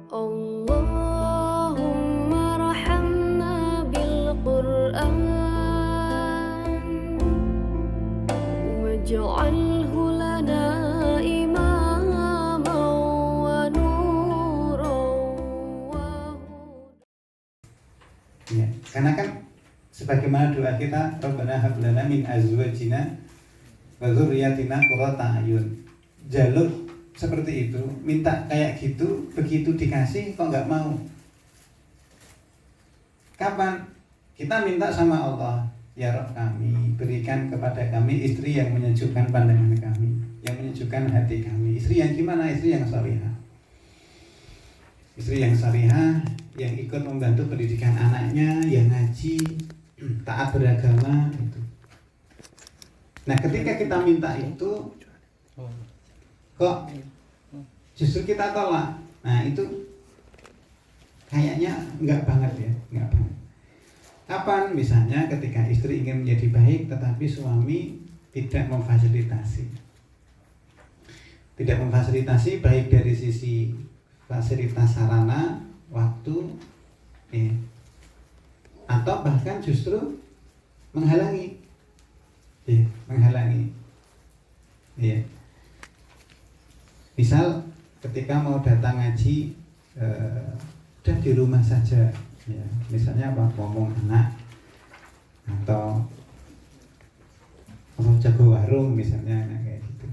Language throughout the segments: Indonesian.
Allahumma rahamna bil Qur'an waj'alhu lana imaman wa nuran wa hudan. Ya, karena kan sebagaimana doa kita, Rabbana hab lana min azwajina wa dzurriyyatina qurrata a'yun. Jalur seperti itu, minta kayak gitu, begitu dikasih kok nggak mau. Kapan? Kita minta sama Allah, ya Rabb kami, berikan kepada kami istri yang menyejukkan pandangan kami, yang menyejukkan hati kami. Istri yang gimana? Istri yang salihah. Istri yang salihah, yang ikut membantu pendidikan anaknya, yang ngaji, taat beragama itu. Nah, ketika kita minta itu kok justru kita tolak. Nah, itu kayaknya enggak banget ya, enggak banget. Kapan? Misalnya ketika istri ingin menjadi baik tetapi suami tidak memfasilitasi. Tidak memfasilitasi baik dari sisi fasilitas sarana, waktu, ya, atau bahkan justru menghalangi, ya, menghalangi, ya. Misal ketika mau datang ngaji, udah di rumah saja, ya. Misalnya apa, ngomong anak atau jago warung misalnya, nah, kayak gitu.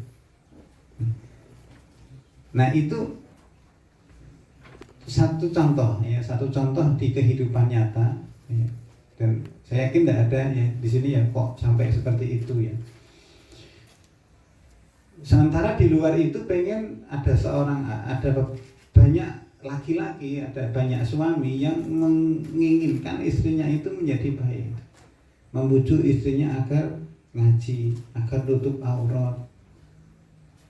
Nah, itu satu contoh, ya, satu contoh di kehidupan nyata, ya. Dan saya yakin tidak ada ya di sini ya kok sampai seperti itu ya. Sementara di luar itu pengen ada banyak laki-laki, ada banyak suami yang menginginkan istrinya itu menjadi baik, membujuk istrinya agar ngaji, agar tutup aurat.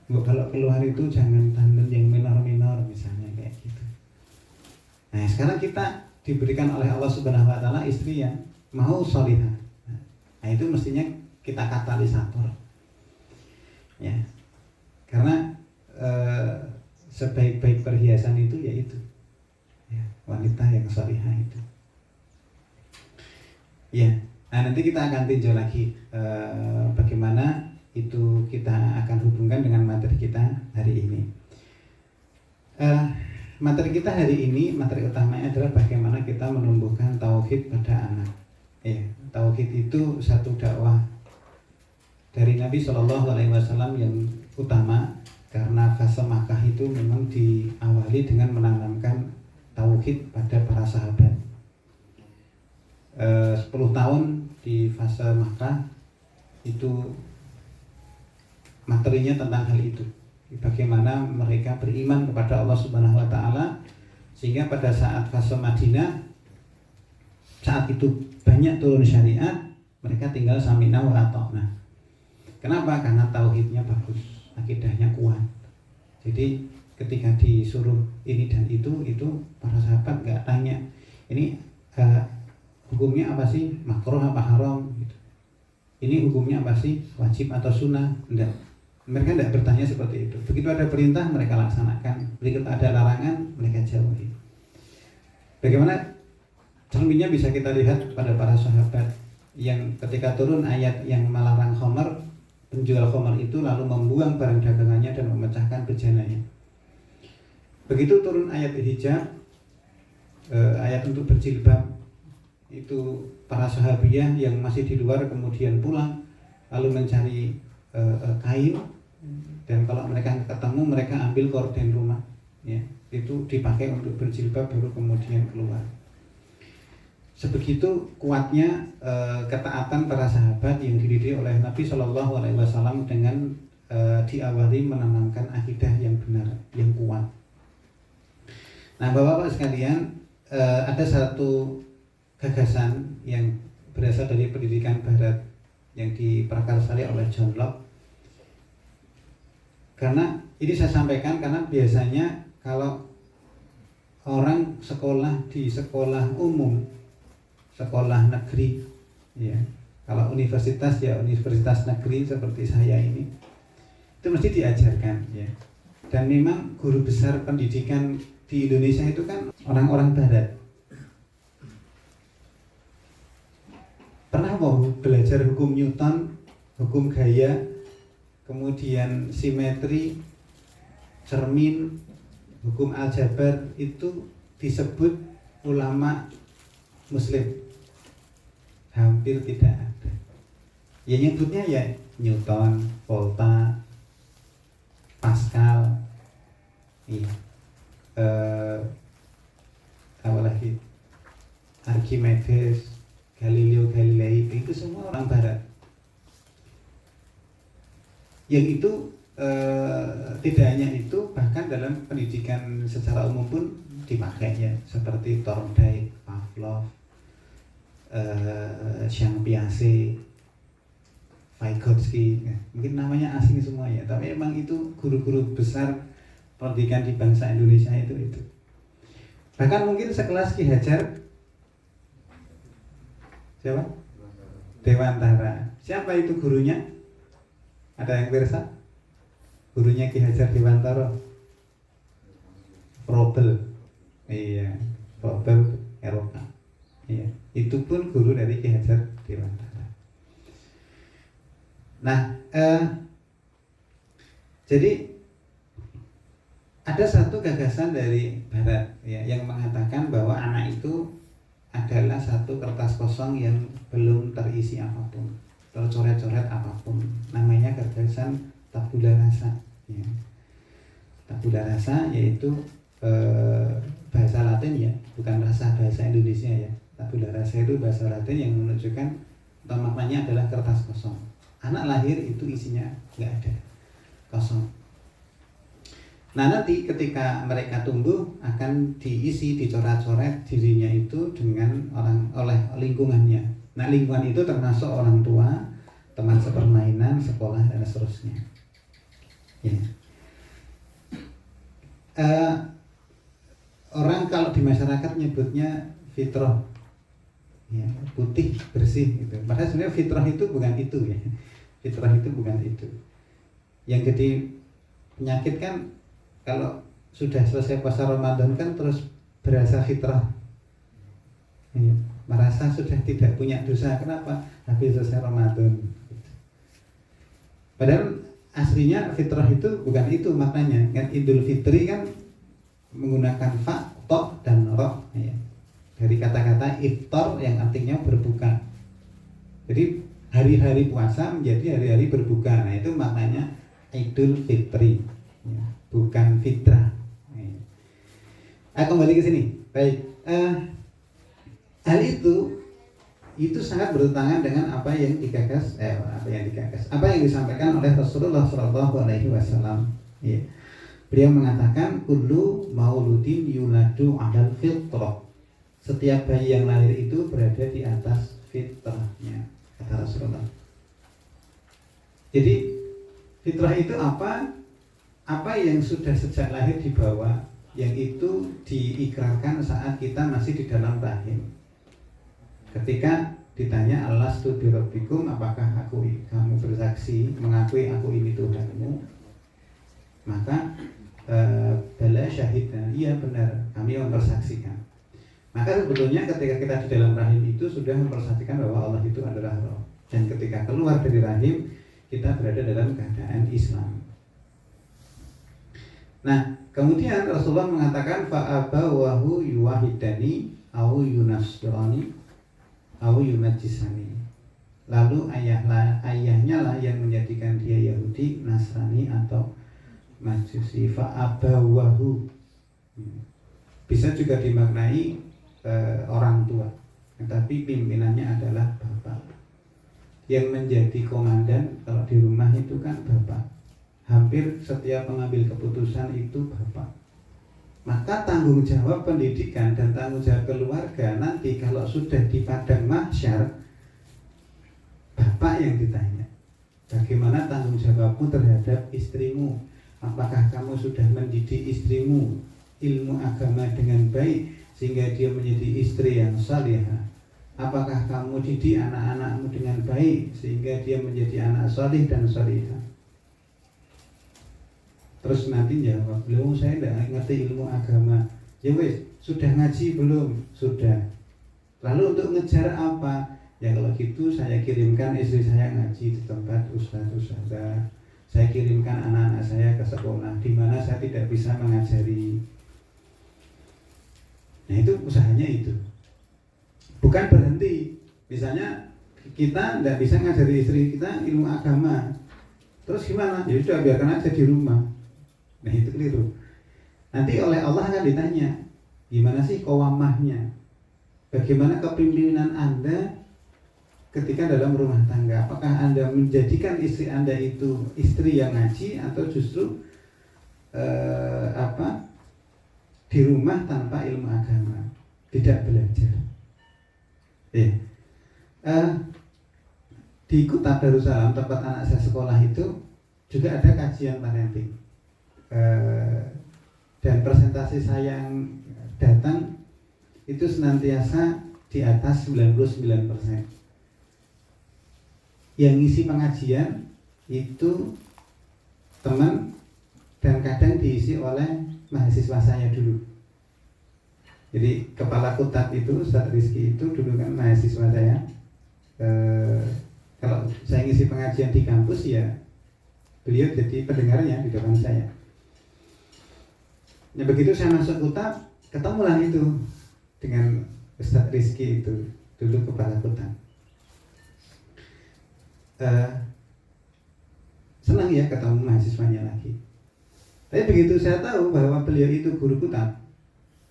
Kalau keluar itu jangan dandan yang minor-minor misalnya kayak gitu. Nah, sekarang kita diberikan oleh Allah Subhanahu wa taala istri yang mau sholihah. Nah, itu mestinya kita katalisator. Ya. Karena sebaik-baik perhiasan itu yaitu ya, wanita yang sholihah itu. Ya, nah nanti kita akan tinjau lagi bagaimana itu kita akan hubungkan dengan materi kita hari ini. Materi kita hari ini, materi utamanya adalah bagaimana kita menumbuhkan tauhid pada anak. Ya, tauhid itu satu dakwah dari Nabi SAW yang utama, karena fase Makkah itu memang diawali dengan menanamkan tauhid pada para sahabat. 10 tahun di fase Makkah itu materinya tentang hal itu, bagaimana mereka beriman kepada Allah Subhanahu wa taala, sehingga pada saat fase Madinah, saat itu banyak turun syariat, mereka tinggal sami'na wa ata'na. Kenapa? Karena tauhidnya bagus, akidahnya kuat. Jadi ketika disuruh ini dan itu para sahabat nggak tanya ini hukumnya apa sih, makruh apa haram gitu. Ini hukumnya apa sih, wajib atau sunnah? Enggak. Mereka tidak bertanya seperti itu. Begitu ada perintah mereka laksanakan, begitu ada larangan mereka jauhi. Bagaimana cerminnya bisa kita lihat pada para sahabat yang ketika turun ayat yang melarang khamar, penjual khamar itu lalu membuang barang dagangannya dan memecahkan bejananya. Begitu turun ayat hijab, ayat untuk berjilbab, itu para sahabiah yang masih di luar kemudian pulang lalu mencari kain, dan kalau mereka ketemu mereka ambil gorden rumah, ya, itu dipakai untuk berjilbab baru kemudian keluar. Sebegitu kuatnya ketaatan para sahabat yang dididik oleh Nabi SAW dengan diawali menanamkan akidah yang benar, yang kuat. Nah, Bapak-bapak sekalian, ada satu gagasan yang berasal dari pendidikan Barat yang diprakarsai oleh John Locke. Karena ini saya sampaikan karena biasanya kalau orang sekolah di sekolah umum, sekolah negeri, ya, kalau universitas ya universitas negeri seperti saya ini, itu mesti diajarkan, ya. Dan memang guru besar pendidikan di Indonesia itu kan orang-orang barat. Pernah mau belajar hukum Newton, hukum gaya, kemudian simetri, cermin, hukum aljabar, itu disebut ulama muslim? Hampir tidak ada. Ya nyebutnya ya Newton, Volta, Pascal, iya, apa lagi, Archimedes, Galileo Galilei, itu semua orang barat. Yang itu tidak hanya itu, bahkan dalam pendidikan secara umum pun dipakai ya, seperti Thorndike, Pavlov, Jean Piaget, Vygotsky, ya, mungkin namanya asing semua ya, tapi emang itu guru-guru besar pendidikan di bangsa Indonesia itu. Bahkan mungkin sekelas Ki Hajar, siapa? Dewantara. Siapa itu gurunya? Ada yang pirsa? Gurunya Ki Hajar Dewantara? Froebel. Iya, Froebel Eropa. Iya, itu pun guru dari Ki Hajar Dewantara. Nah, jadi ada satu gagasan dari Barat ya, yang mengatakan bahwa anak itu adalah satu kertas kosong yang belum terisi apapun, tercoret-coret apapun. Namanya gagasan tabula rasa ya. Tabula rasa yaitu bahasa Latin ya, bukan rasa bahasa Indonesia ya. Tabula rasa itu bahasa Latin yang menunjukkan atau maknanya adalah kertas kosong. Anak lahir itu isinya nggak ada, kosong. Nah nanti ketika mereka tumbuh akan diisi, dicoret-coret dirinya itu dengan oleh lingkungannya. Nah lingkungan itu termasuk orang tua, teman sepermainan, sekolah dan seterusnya. Ya. Orang kalau di masyarakat nyebutnya fitrah, ya, putih bersih gitu. Padahal sebenarnya fitrah itu bukan itu ya. Fitrah itu bukan itu. Yang jadi penyakit kan kalau sudah selesai puasa Ramadan kan terus berasa fitrah, ya, merasa sudah tidak punya dosa. Kenapa? Habis selesai Ramadan. Padahal aslinya fitrah itu bukan itu maknanya. Kan Idul Fitri kan menggunakan fa, to, dan ro ya. Dari kata-kata iftar yang artinya berbuka. Jadi hari-hari puasa menjadi hari-hari berbuka. Nah itu maknanya Idul Fitri ya, bukan fitrah ya. Kembali ke sini. Baik, hal itu sangat bertentangan dengan apa yang digagas apa yang disampaikan oleh Rasulullah SAW ya. Beliau mengatakan kullu mauludin yuladu 'alal fitrah. Setiap bayi yang lahir itu berada di atas fitrahnya, kata Rasulullah. Jadi fitrah itu apa? Apa yang sudah sejak lahir dibawa, yang itu diikrarkan saat kita masih di dalam rahim. Ketika ditanya alastu birabbikum, apakah kamu bersaksi mengakui aku ini Tuhanmu? Maka bala syahidna, iya benar, kami mempersaksikan. Maka sebetulnya ketika kita di dalam rahim itu sudah mempersaksikan bahwa Allah itu adalah Roh. Dan ketika keluar dari rahim, kita berada dalam keadaan Islam. Nah, kemudian Rasulullah mengatakan fa'abawahu yuwahidani au yunasrani au yunajisani. Lalu ayahnya lah yang menjadikan dia Yahudi, Nasrani atau Majusi. Fa'abawahu bisa juga dimaknai orang tua, tetapi pimpinannya adalah bapak. Yang menjadi komandan kalau di rumah itu kan bapak. Hampir setiap mengambil keputusan itu bapak. Maka tanggung jawab pendidikan dan tanggung jawab keluarga nanti kalau sudah di padang mahsyar, bapak yang ditanya. Bagaimana tanggung jawabmu terhadap istrimu? Apakah kamu sudah mendidik istrimu ilmu agama dengan baik sehingga dia menjadi istri yang salihah? Apakah kamu didik anak-anakmu dengan baik sehingga dia menjadi anak salih dan salihah? Terus nanti jawab, belum, saya tidak ngerti ilmu agama. Ya wis, sudah ngaji belum? Sudah. Lalu untuk ngejar apa? Ya kalau gitu saya kirimkan istri saya ngaji di tempat ustaz-ustazah. Saya kirimkan anak-anak saya ke sekolah di mana saya tidak bisa mengajari. Nah itu usahanya itu. Bukan berhenti. Misalnya kita tidak bisa ngajari istri kita ilmu agama. Terus gimana? Ya sudah biarkan aja di rumah. Nah itu keliru. Nanti oleh Allah akan ditanya, gimana sih qawamahnya? Bagaimana kepemimpinan Anda ketika dalam rumah tangga? Apakah Anda menjadikan istri Anda itu istri yang ngaji atau justru di rumah tanpa ilmu agama, tidak belajar? Ya. Di Kota Darussalam tempat anak saya sekolah itu juga ada kajian parenting. Dan presentasi saya yang datang itu senantiasa di atas 99%. Yang ngisi pengajian itu teman dan kadang diisi oleh mahasiswa saya dulu. Jadi kepala kutat itu Ustaz Rizky itu dulu kan mahasiswa saya. Kalau saya ngisi pengajian di kampus ya beliau jadi pendengarnya di depan saya. Ya begitu saya masuk kutat, ketemulah itu dengan Ustaz Rizky itu dulu kepala kutat. Senang ya ketemu mahasiswanya lagi. Tapi begitu saya tahu bahwa beliau itu guru kutat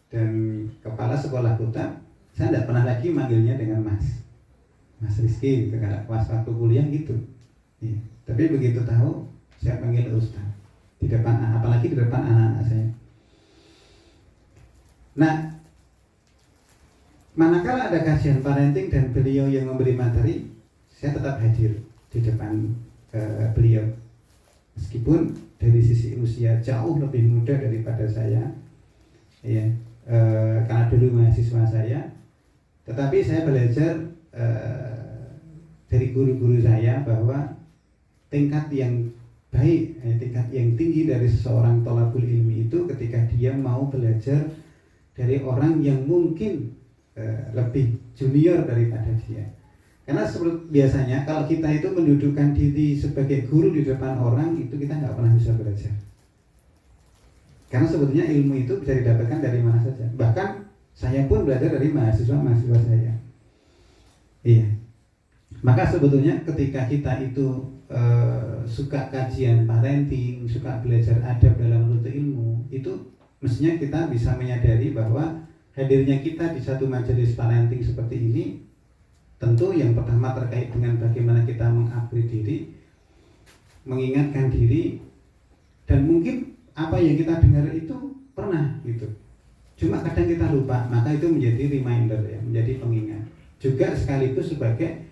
dan kepala sekolah kutat, saya tidak pernah lagi manggilnya dengan Mas Rizky gitu, karena pas waktu kuliah gitu. Ya. Tapi begitu tahu, saya panggil Ustaz di depan, apalagi di depan anak-anak saya. Nah, manakala ada kajian parenting dan beliau yang memberi materi, saya tetap hadir di depan beliau. Meskipun dari sisi usia jauh lebih muda daripada saya, ya, karena dulu mahasiswa saya, tetapi saya belajar dari guru-guru saya bahwa tingkat yang baik, tingkat yang tinggi dari seseorang thalabul ilmi itu ketika dia mau belajar dari orang yang mungkin lebih junior daripada dia. Karena seperti biasanya kalau kita itu mendudukkan diri sebagai guru di depan orang, itu kita nggak pernah bisa belajar. Karena sebetulnya ilmu itu bisa didapatkan dari mana saja. Bahkan saya pun belajar dari mahasiswa saya. Iya. Maka sebetulnya ketika kita itu suka kajian parenting, suka belajar adab dalam menuntut ilmu, itu mestinya kita bisa menyadari bahwa hadirnya kita di satu majelis parenting seperti ini tentu yang pertama terkait dengan bagaimana kita mengupgrade diri, mengingatkan diri, dan mungkin apa yang kita dengar itu pernah gitu. Cuma kadang kita lupa, maka itu menjadi reminder ya, menjadi pengingat. Juga sekaligus sebagai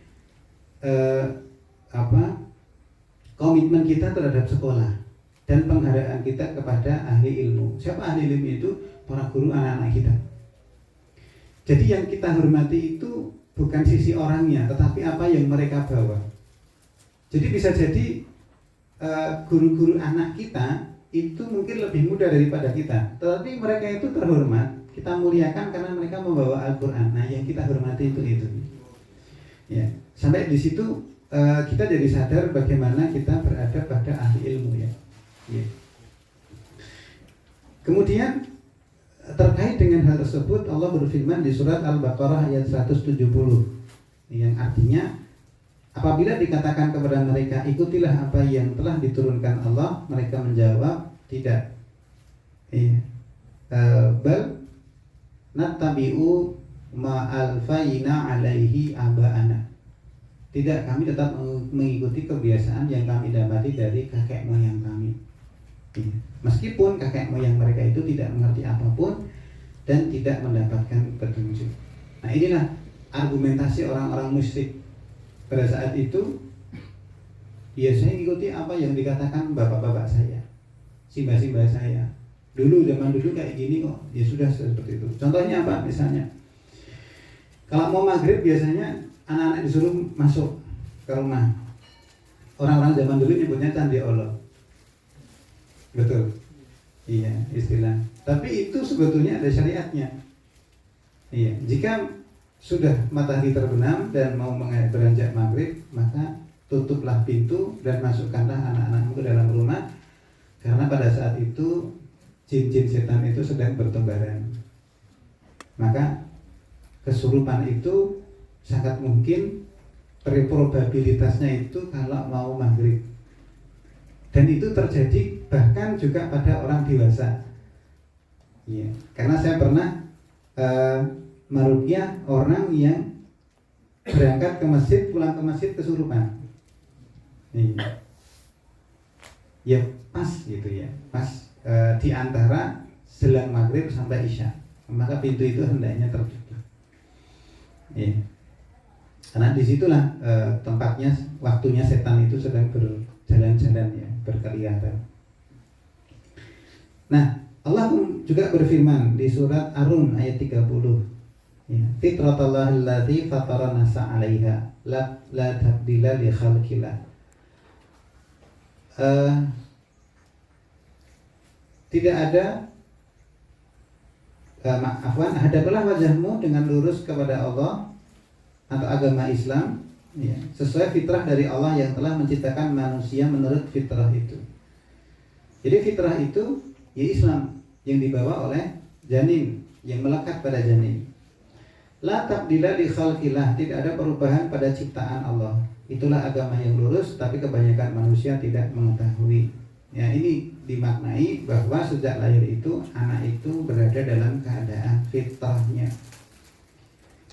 komitmen kita terhadap sekolah dan penghargaan kita kepada ahli ilmu. Siapa ahli ilmu itu? Para guru anak-anak kita. Jadi yang kita hormati itu bukan sisi orangnya, tetapi apa yang mereka bawa. Jadi bisa jadi guru-guru anak kita itu mungkin lebih muda daripada kita, tetapi mereka itu terhormat, kita muliakan karena mereka membawa Al-Quran. Nah yang kita hormati itu. Ya, sampai di situ kita jadi sadar bagaimana kita berada pada ahli ilmu ya. Ya. Kemudian terkait dengan hal tersebut Allah berfirman di surat Al-Baqarah ayat 170 yang artinya apabila dikatakan kepada mereka ikutilah apa yang telah diturunkan Allah, mereka menjawab tidak. Bal nattabi'u ma alfayna alaihi aba'ana. Tidak, kami tetap mengikuti kebiasaan yang kami dapati dari kakek moyang kami. Meskipun kakek moyang mereka itu tidak mengerti apapun dan tidak mendapatkan petunjuk. Nah inilah argumentasi orang-orang musyrik pada saat itu. Ya saya ikuti apa yang dikatakan bapak-bapak saya, simbah-simbah saya. Zaman dulu kayak gini kok, ya sudah seperti itu. Contohnya apa? Misalnya kalau mau maghrib biasanya anak-anak disuruh masuk ke rumah. Orang-orang zaman dulu nyebutnya candi Allah. Betul. Iya, istilah Tapi itu sebetulnya ada syariatnya. Iya, jika sudah matahari terbenam dan mau beranjak maghrib, maka tutuplah pintu dan masukkanlah anak-anakmu ke dalam rumah, karena pada saat itu jin-jin setan itu sedang bertebaran. Maka kesurupan itu sangat mungkin probabilitasnya itu kalau mau maghrib, dan itu terjadi bahkan juga pada orang dewasa. Iya, karena saya pernah meruqyah orang yang berangkat ke masjid, pulang ke masjid kesurupan. Ya pas gitu ya, pas di antara selang maghrib sampai isya, maka pintu itu hendaknya tertutup. Ya. Karena disitulah tempatnya, waktunya setan itu sedang berjalan-jalan ya, berkelihatan. Nah, Allah juga berfirman di surat Ar-Rum ayat 30. Ya, fitratallahi allati fatara nasa 'alaiha la tabdila li khalqillah. Tidak ada hadaplah wajahmu dengan lurus kepada Allah atau agama Islam ya, sesuai fitrah dari Allah yang telah menciptakan manusia menurut fitrah itu. Jadi fitrah itu ya Islam yang dibawa oleh janin, yang melekat pada janin. La tabdila li khalqillah, tidak ada perubahan pada ciptaan Allah. Itulah agama yang lurus, tapi kebanyakan manusia tidak mengetahui. Ya, ini dimaknai bahwa sejak lahir itu anak itu berada dalam keadaan fitrahnya.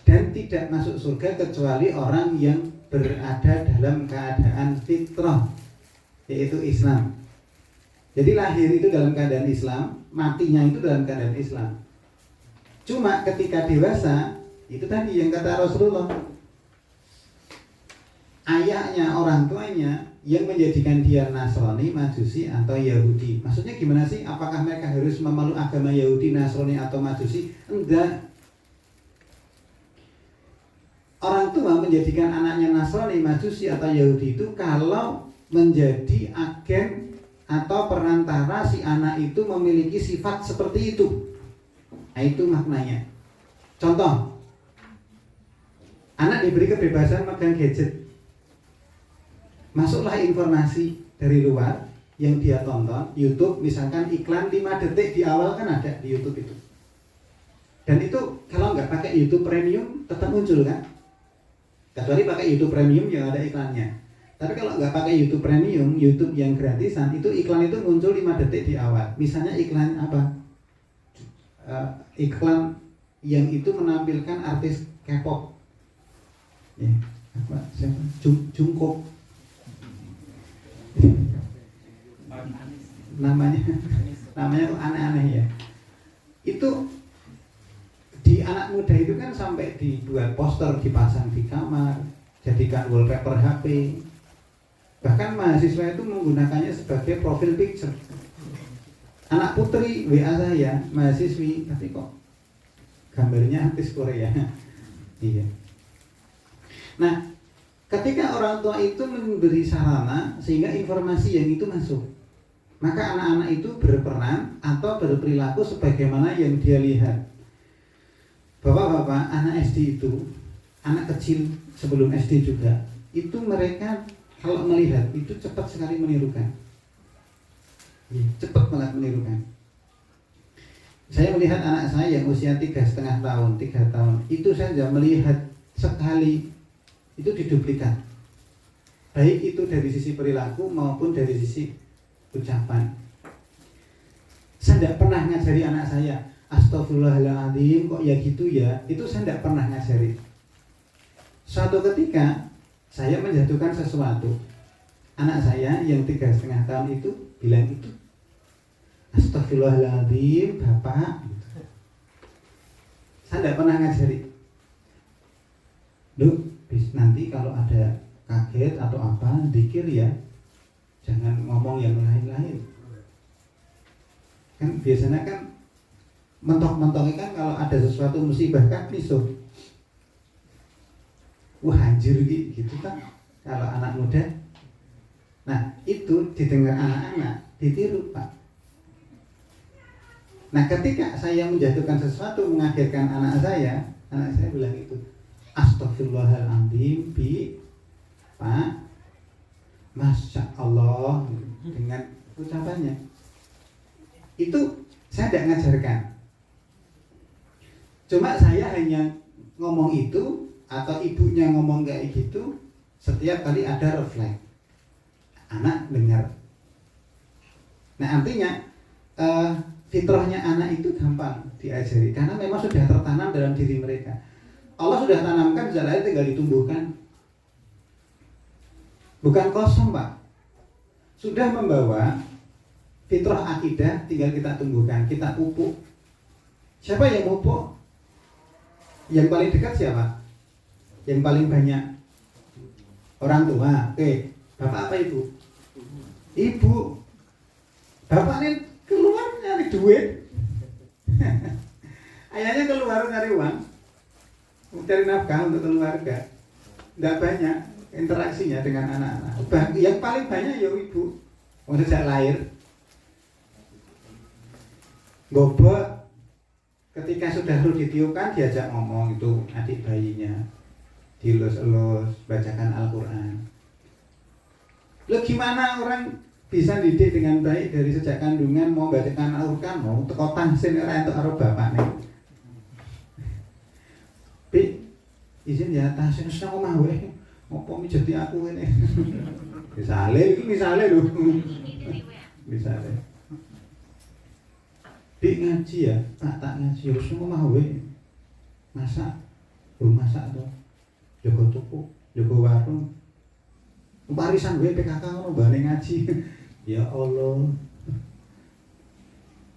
Dan tidak masuk surga kecuali orang yang berada dalam keadaan fitrah, yaitu Islam. Jadi lahir itu dalam keadaan Islam, matinya itu dalam keadaan Islam. Cuma ketika dewasa, itu tadi yang kata Rasulullah, ayahnya, orang tuanya yang menjadikan dia Nasrani, Majusi atau Yahudi. Maksudnya gimana sih? Apakah mereka harus memeluk agama Yahudi, Nasrani atau Majusi? Enggak. Orang tua menjadikan anaknya Nasrani, Majusi atau Yahudi itu kalau menjadi agen atau perantara si anak itu memiliki sifat seperti itu. Nah, itu maknanya. Contoh, anak diberi kebebasan megang gadget. Masuklah informasi dari luar yang dia tonton, YouTube misalkan iklan 5 detik di awal kan ada di YouTube itu. Dan itu kalau nggak pakai YouTube Premium tetap muncul kan? Kecuali pakai YouTube Premium yang ada iklannya. Tapi kalau nggak pakai YouTube Premium, YouTube yang gratisan, itu iklan itu muncul 5 detik di awal. Misalnya iklan apa? Iklan yang itu menampilkan artis K-pop. Ya, apa? Siapa? Jungkook. Namanya tuh aneh-aneh ya. Itu di anak muda itu kan sampai dibuat poster, dipasang di kamar, jadikan wallpaper HP. Bahkan mahasiswa itu menggunakannya sebagai profil picture. Anak putri WA saya, mahasiswi, tapi kok gambarnya artis Korea. Iya. Nah, ketika orang tua itu memberi sarana sehingga informasi yang itu masuk, maka anak-anak itu berperan atau berperilaku sebagaimana yang dia lihat. Bapak-bapak, anak SD itu, anak kecil sebelum SD juga, itu mereka kalau melihat itu cepat sekali menirukan. Cepat banget menirukan. Saya melihat anak saya yang usia 3,5 tahun, 3 tahun, itu saja melihat sekali itu diduplikat. Baik itu dari sisi perilaku maupun dari sisi ucapan. Saya tidak pernah ngajari anak saya, astagfirullahaladzim kok ya gitu ya. Itu saya tidak pernah ngajari. Suatu ketika saya menjatuhkan sesuatu, anak saya yang 3,5 tahun itu bilang itu, astagfirullahaladzim bapak. Saya tidak pernah ngajari. Loh, nanti kalau ada kaget atau apa, dikir ya, jangan ngomong yang lain-lain. Kan biasanya kan mentok-mentoknya kan kalau ada sesuatu musibah kan misuh. Wah anjir gitu kan kalau anak muda. Nah itu didengar anak-anak, ditiru Pak. Nah, ketika saya menjatuhkan sesuatu mengakhirkan anak saya bilang itu astagfirullahaladzim bi Pak, Masya Allah, dengan ucapannya itu saya tidak ngajarkan. Cuma saya hanya ngomong itu atau ibunya ngomong kayak gitu, setiap kali ada refleks anak dengar. Nah, artinya fitrahnya anak itu gampang diajari karena memang sudah tertanam dalam diri mereka. Allah sudah tanamkan, jalannya tinggal ditumbuhkan. Bukan kosong, Pak. Sudah membawa fitrah akidah, tinggal kita tumbuhkan, kita pupuk. Siapa yang pupuk? Yang paling dekat siapa? Yang paling banyak? Orang tua. Oke, bapak apa ibu? Ibu. Bapak ini keluar nyari duit. Ayahnya keluar nyari uang, mencari nafkah untuk keluarga. Tidak banyak interaksinya dengan anak-anak. Yang paling banyak ya ibu. Sejak lahir. Bobot ketika sudah perlu ditiupkan diajak ngomong itu adik bayinya, dilus-elus, bacakan Al-Quran. Loh, gimana orang bisa didik dengan baik dari sejak kandungan, mau bacakan Al-Quran, mau teko tangsin ora entuk karo bapakne. Bi, izin ya tangsin wis nang omah wae. Ngopo mijeti aku ngene. Misale lho. Misale. Bi ngaji ya, tak ngaji ya wis nang omah wae. Masak, masak to. Jaga tuku, jaga warung. Warisan gue PKK ngono bane ngaji. Ya Allah.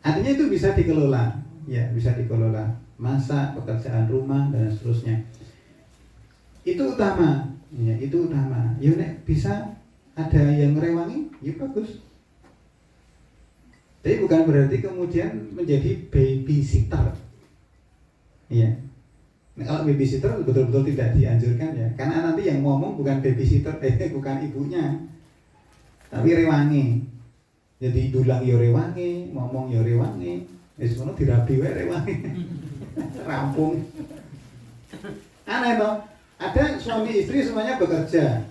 Artinya itu bisa dikelola, ya bisa dikelola. Masak, pekerjaan rumah dan seterusnya. Itu utama, ya itu utama. Ya nek bisa ada yang ngerewangi, ya bagus. Tapi bukan berarti kemudian menjadi babysitter. Ya. Nah, kalau babysitter betul-betul tidak dianjurkan ya, karena nanti yang ngomong bukan babysitter, bukan ibunya, tapi rewangi. Jadi dulang yo rewangi, ngomong yo rewangi, wis ngono dirabi wae rewangi. Rampung. Aneh toh? Ada suami istri semuanya bekerja.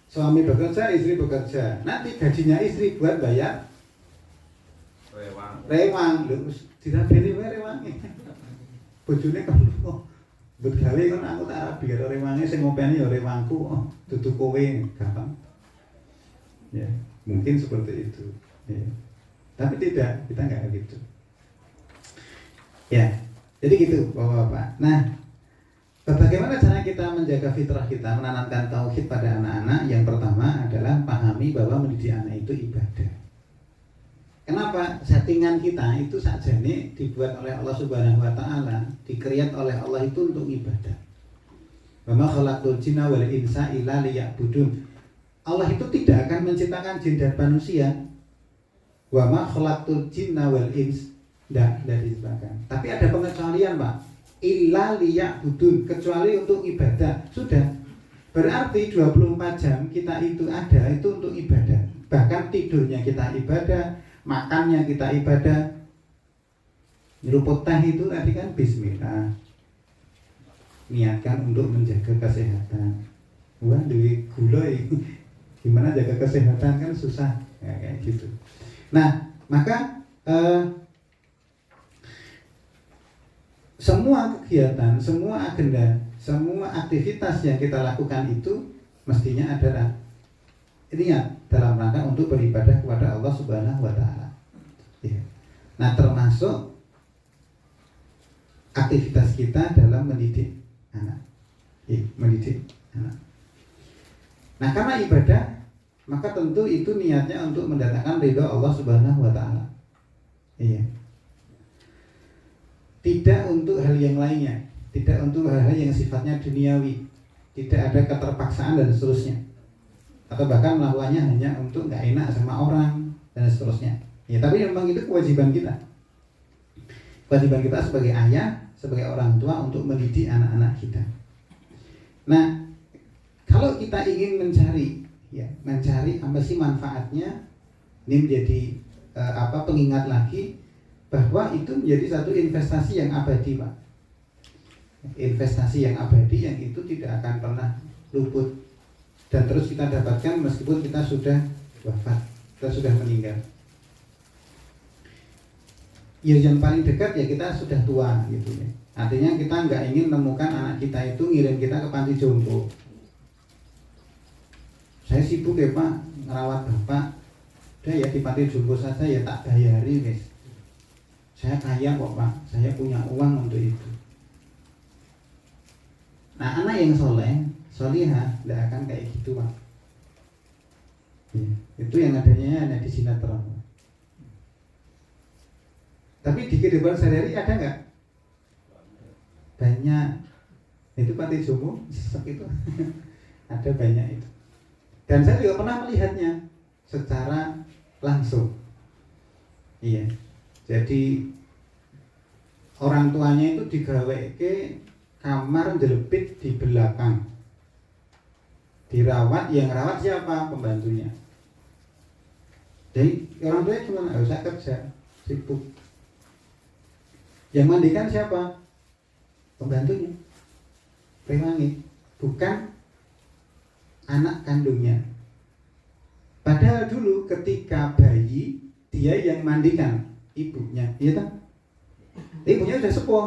Suami bekerja, istri bekerja. Nanti gajinya istri buat bayar rewang. Lho dirabeni wae rewangi. Bojone kan mbut gawe kan aku tak rabi karo rewange sing ngopeni ya rewangku, dudu kowe, gampang. Ya, mungkin seperti itu. Ya. Tapi tidak, kita enggak gitu. Ya, jadi gitu Bapak-bapak. Nah, bagaimana cara kita menjaga fitrah kita, menanamkan tauhid pada anak-anak? Yang pertama adalah pahami bahwa mendidik anak itu ibadah. Kenapa? Settingan kita itu sakjane dibuat oleh Allah Subhanahu wa taala, dikreat oleh Allah itu untuk ibadah. Wa ma khalaqtul jinna wal insa illa liya'budun. Allah itu tidak akan menciptakan jin dan manusia. Wa ma khalaqtul jinna wal ins, tidak diciptakan. Tapi ada pengecualian, Pak. Illa liya'budun, kecuali untuk ibadah. Sudah. Berarti 24 jam kita itu ada itu untuk ibadah. Bahkan tidurnya kita ibadah, makannya kita ibadah. Nyeruput teh itu tadi kan bismillah. Niatkan untuk menjaga kesehatan. Wah, duit gula itu gimana jaga kesehatan kan susah ya, kayak gitu. Nah, maka semua kegiatan, semua agenda, semua aktivitas yang kita lakukan itu mestinya adalah niat dalam rangka untuk beribadah kepada Allah Subhanahu wa taala. Ya. Nah, termasuk aktivitas kita dalam mendidik anak. Ya, mendidik anak. Nah, karena ibadah, maka tentu itu niatnya untuk mendatangkan ridha Allah Subhanahu wa taala. Iya. Tidak untuk hal yang lainnya, tidak untuk hal-hal yang sifatnya duniawi, tidak ada keterpaksaan dan seterusnya. Atau bahkan melakukannya hanya untuk nggak enak sama orang dan seterusnya. Ya, tapi memang itu kewajiban kita. Kewajiban kita sebagai ayah, sebagai orang tua untuk mendidik anak-anak kita. Nah, kalau kita ingin mencari apa sih manfaatnya, ini menjadi pengingat lagi bahwa itu menjadi satu investasi yang abadi, Pak. Investasi yang abadi yang itu tidak akan pernah luput dan terus kita dapatkan meskipun kita sudah wafat, kita sudah meninggal. Ya yang paling dekat ya kita sudah tua gitu ya. Artinya kita nggak ingin menemukan anak kita itu ngirim kita ke panti jompo. Saya sibuk ya Pak, ngerawat bapak. Udah ya di panti jompo saja ya tak bayari guys. Saya kaya kok Pak, saya punya uang untuk itu. Nah anak yang soleh, solihah, tidak akan kayak gitu Pak. Ya, itu yang adanya ada di sinetron. Tapi di kehidupan sehari-hari ada nggak? Banyak. Itu panti jompo itu ada banyak itu. Dan saya juga pernah melihatnya secara langsung. Iya. Jadi orang tuanya itu digawe ke kamar jelepit di belakang. Dirawat, yang rawat siapa? Pembantunya. Jadi orang tuanya cuma nggak usah kerja, sibuk. Yang mandikan siapa? Pembantunya. Rewangi, bukan anak kandungnya. Padahal dulu ketika bayi dia yang mandikan ibunya, iya kan? Ibunya sudah sepuh,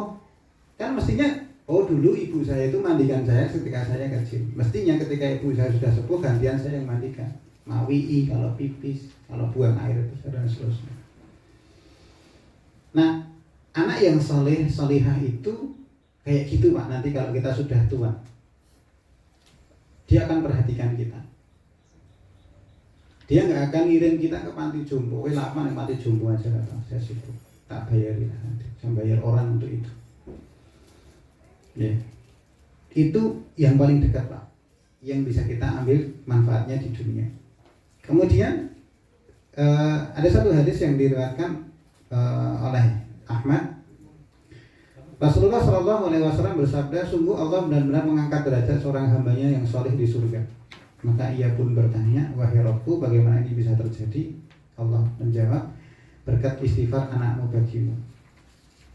kan mestinya oh dulu ibu saya itu mandikan saya ketika saya kecil. Mestinya ketika ibu saya sudah sepuh gantian saya yang mandikan. Mawii kalau pipis, kalau buang air itu dan seterusnya. Nah, anak yang soleh, solihah itu kayak gitu Pak. Nanti kalau kita sudah tua, dia akan perhatikan kita. Dia nggak akan ngirim kita ke panti jompo. Lama nih panti jompo aja kata saya sibuk. Tak bayarin nanti. Saya bayar orang untuk itu. Ya, itu yang paling dekat Pak, yang bisa kita ambil manfaatnya di dunia. Kemudian ada satu hadis yang diriwayatkan oleh Ahmad. Rasulullah SAW bersabda, sungguh Allah benar-benar mengangkat derajat seorang hambanya yang soleh di surga. Maka ia pun bertanya, wahai Rabbku, bagaimana ini bisa terjadi? Allah menjawab, berkat istighfar anakmu bagimu.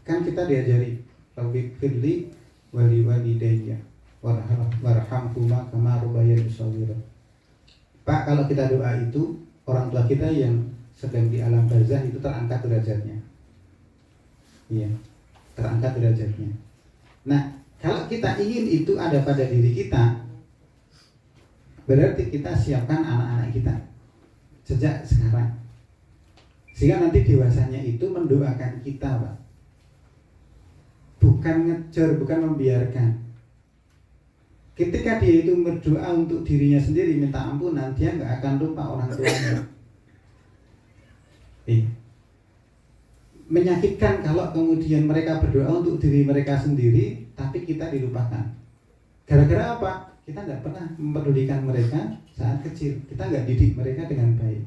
Kan kita diajari, Rabbi firli wali walidayya warhamhuma kama rabbayani shaghira. Pak, kalau kita doa itu, orang tua kita yang sedang di alam barzah itu terangkat derajatnya. Iya, terangkat derajatnya. Nah, kalau kita ingin itu ada pada diri kita, berarti kita siapkan anak-anak kita sejak sekarang. Sehingga nanti dewasanya itu mendoakan kita, Pak. Bukan ngejar, bukan membiarkan. Ketika dia itu berdoa untuk dirinya sendiri, minta ampunan, dia nggak akan lupa orang tuanya. Menyakitkan kalau kemudian mereka berdoa untuk diri mereka sendiri, tapi kita dilupakan. Gara-gara apa? Kita nggak pernah mempedulikan mereka saat kecil. Kita nggak didik mereka dengan baik.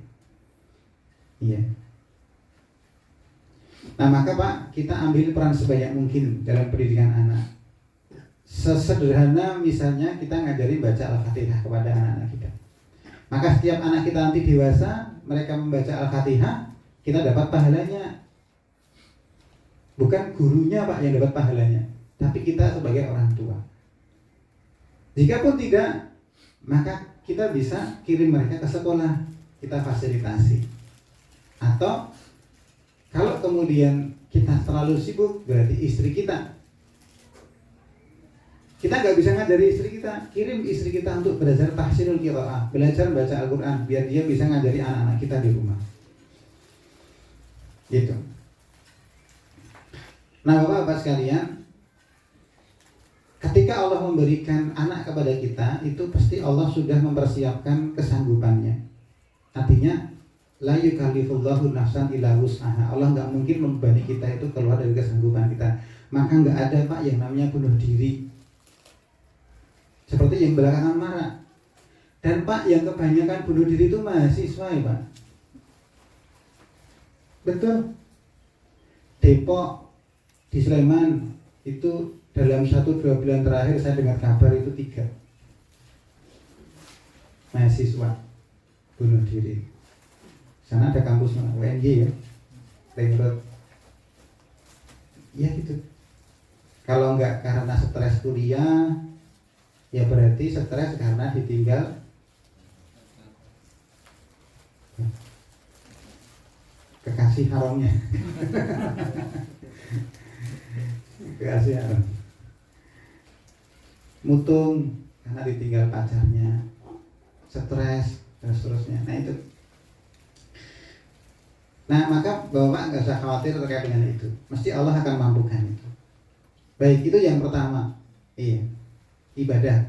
Iya. Nah maka Pak, kita ambil peran sebanyak mungkin dalam pendidikan anak. Sesederhana misalnya kita ngajari baca Al-Fatihah kepada anak-anak kita. Maka setiap anak kita nanti dewasa, mereka membaca Al-Fatihah, kita dapat pahalanya. Bukan gurunya Pak yang dapat pahalanya, tapi kita sebagai orang tua. Jikapun tidak, maka kita bisa kirim mereka ke sekolah, kita fasilitasi. Atau kalau kemudian kita terlalu sibuk, berarti istri kita nggak bisa ngajari istri kita, kirim istri kita untuk belajar tahsinul qiraah, belajar baca Al-Quran, biar dia bisa ngajari anak-anak kita di rumah. Gitu. Nah Bapak-Bapak sekalian, ketika Allah memberikan anak kepada kita, itu pasti Allah sudah mempersiapkan kesanggupannya. Artinya la yukallifullahu nafsan illa wus'aha. Allah nggak mungkin membebani kita itu keluar dari kesanggupan kita. Maka nggak ada Pak yang namanya bunuh diri, seperti yang belakangan marak. Dan Pak, yang kebanyakan bunuh diri itu mahasiswa ya Pak. Betul. Depok, di Sleman itu dalam 1-2 bulan terakhir saya dengar kabar itu 3 mahasiswa bunuh diri. Sana ada kampus UNY ya, Ring Road. Ya gitu. Kalau enggak karena stres kuliah, ya berarti stres karena ditinggal kekasih haramnya. Kekasih haram. Mutung karena ditinggal pacarnya, stres dan seterusnya. Nah itu. Nah maka Bapak nggak usah khawatir terkait dengan itu. Mesti Allah akan mampukan itu. Baik, itu yang pertama. Iya, ibadah.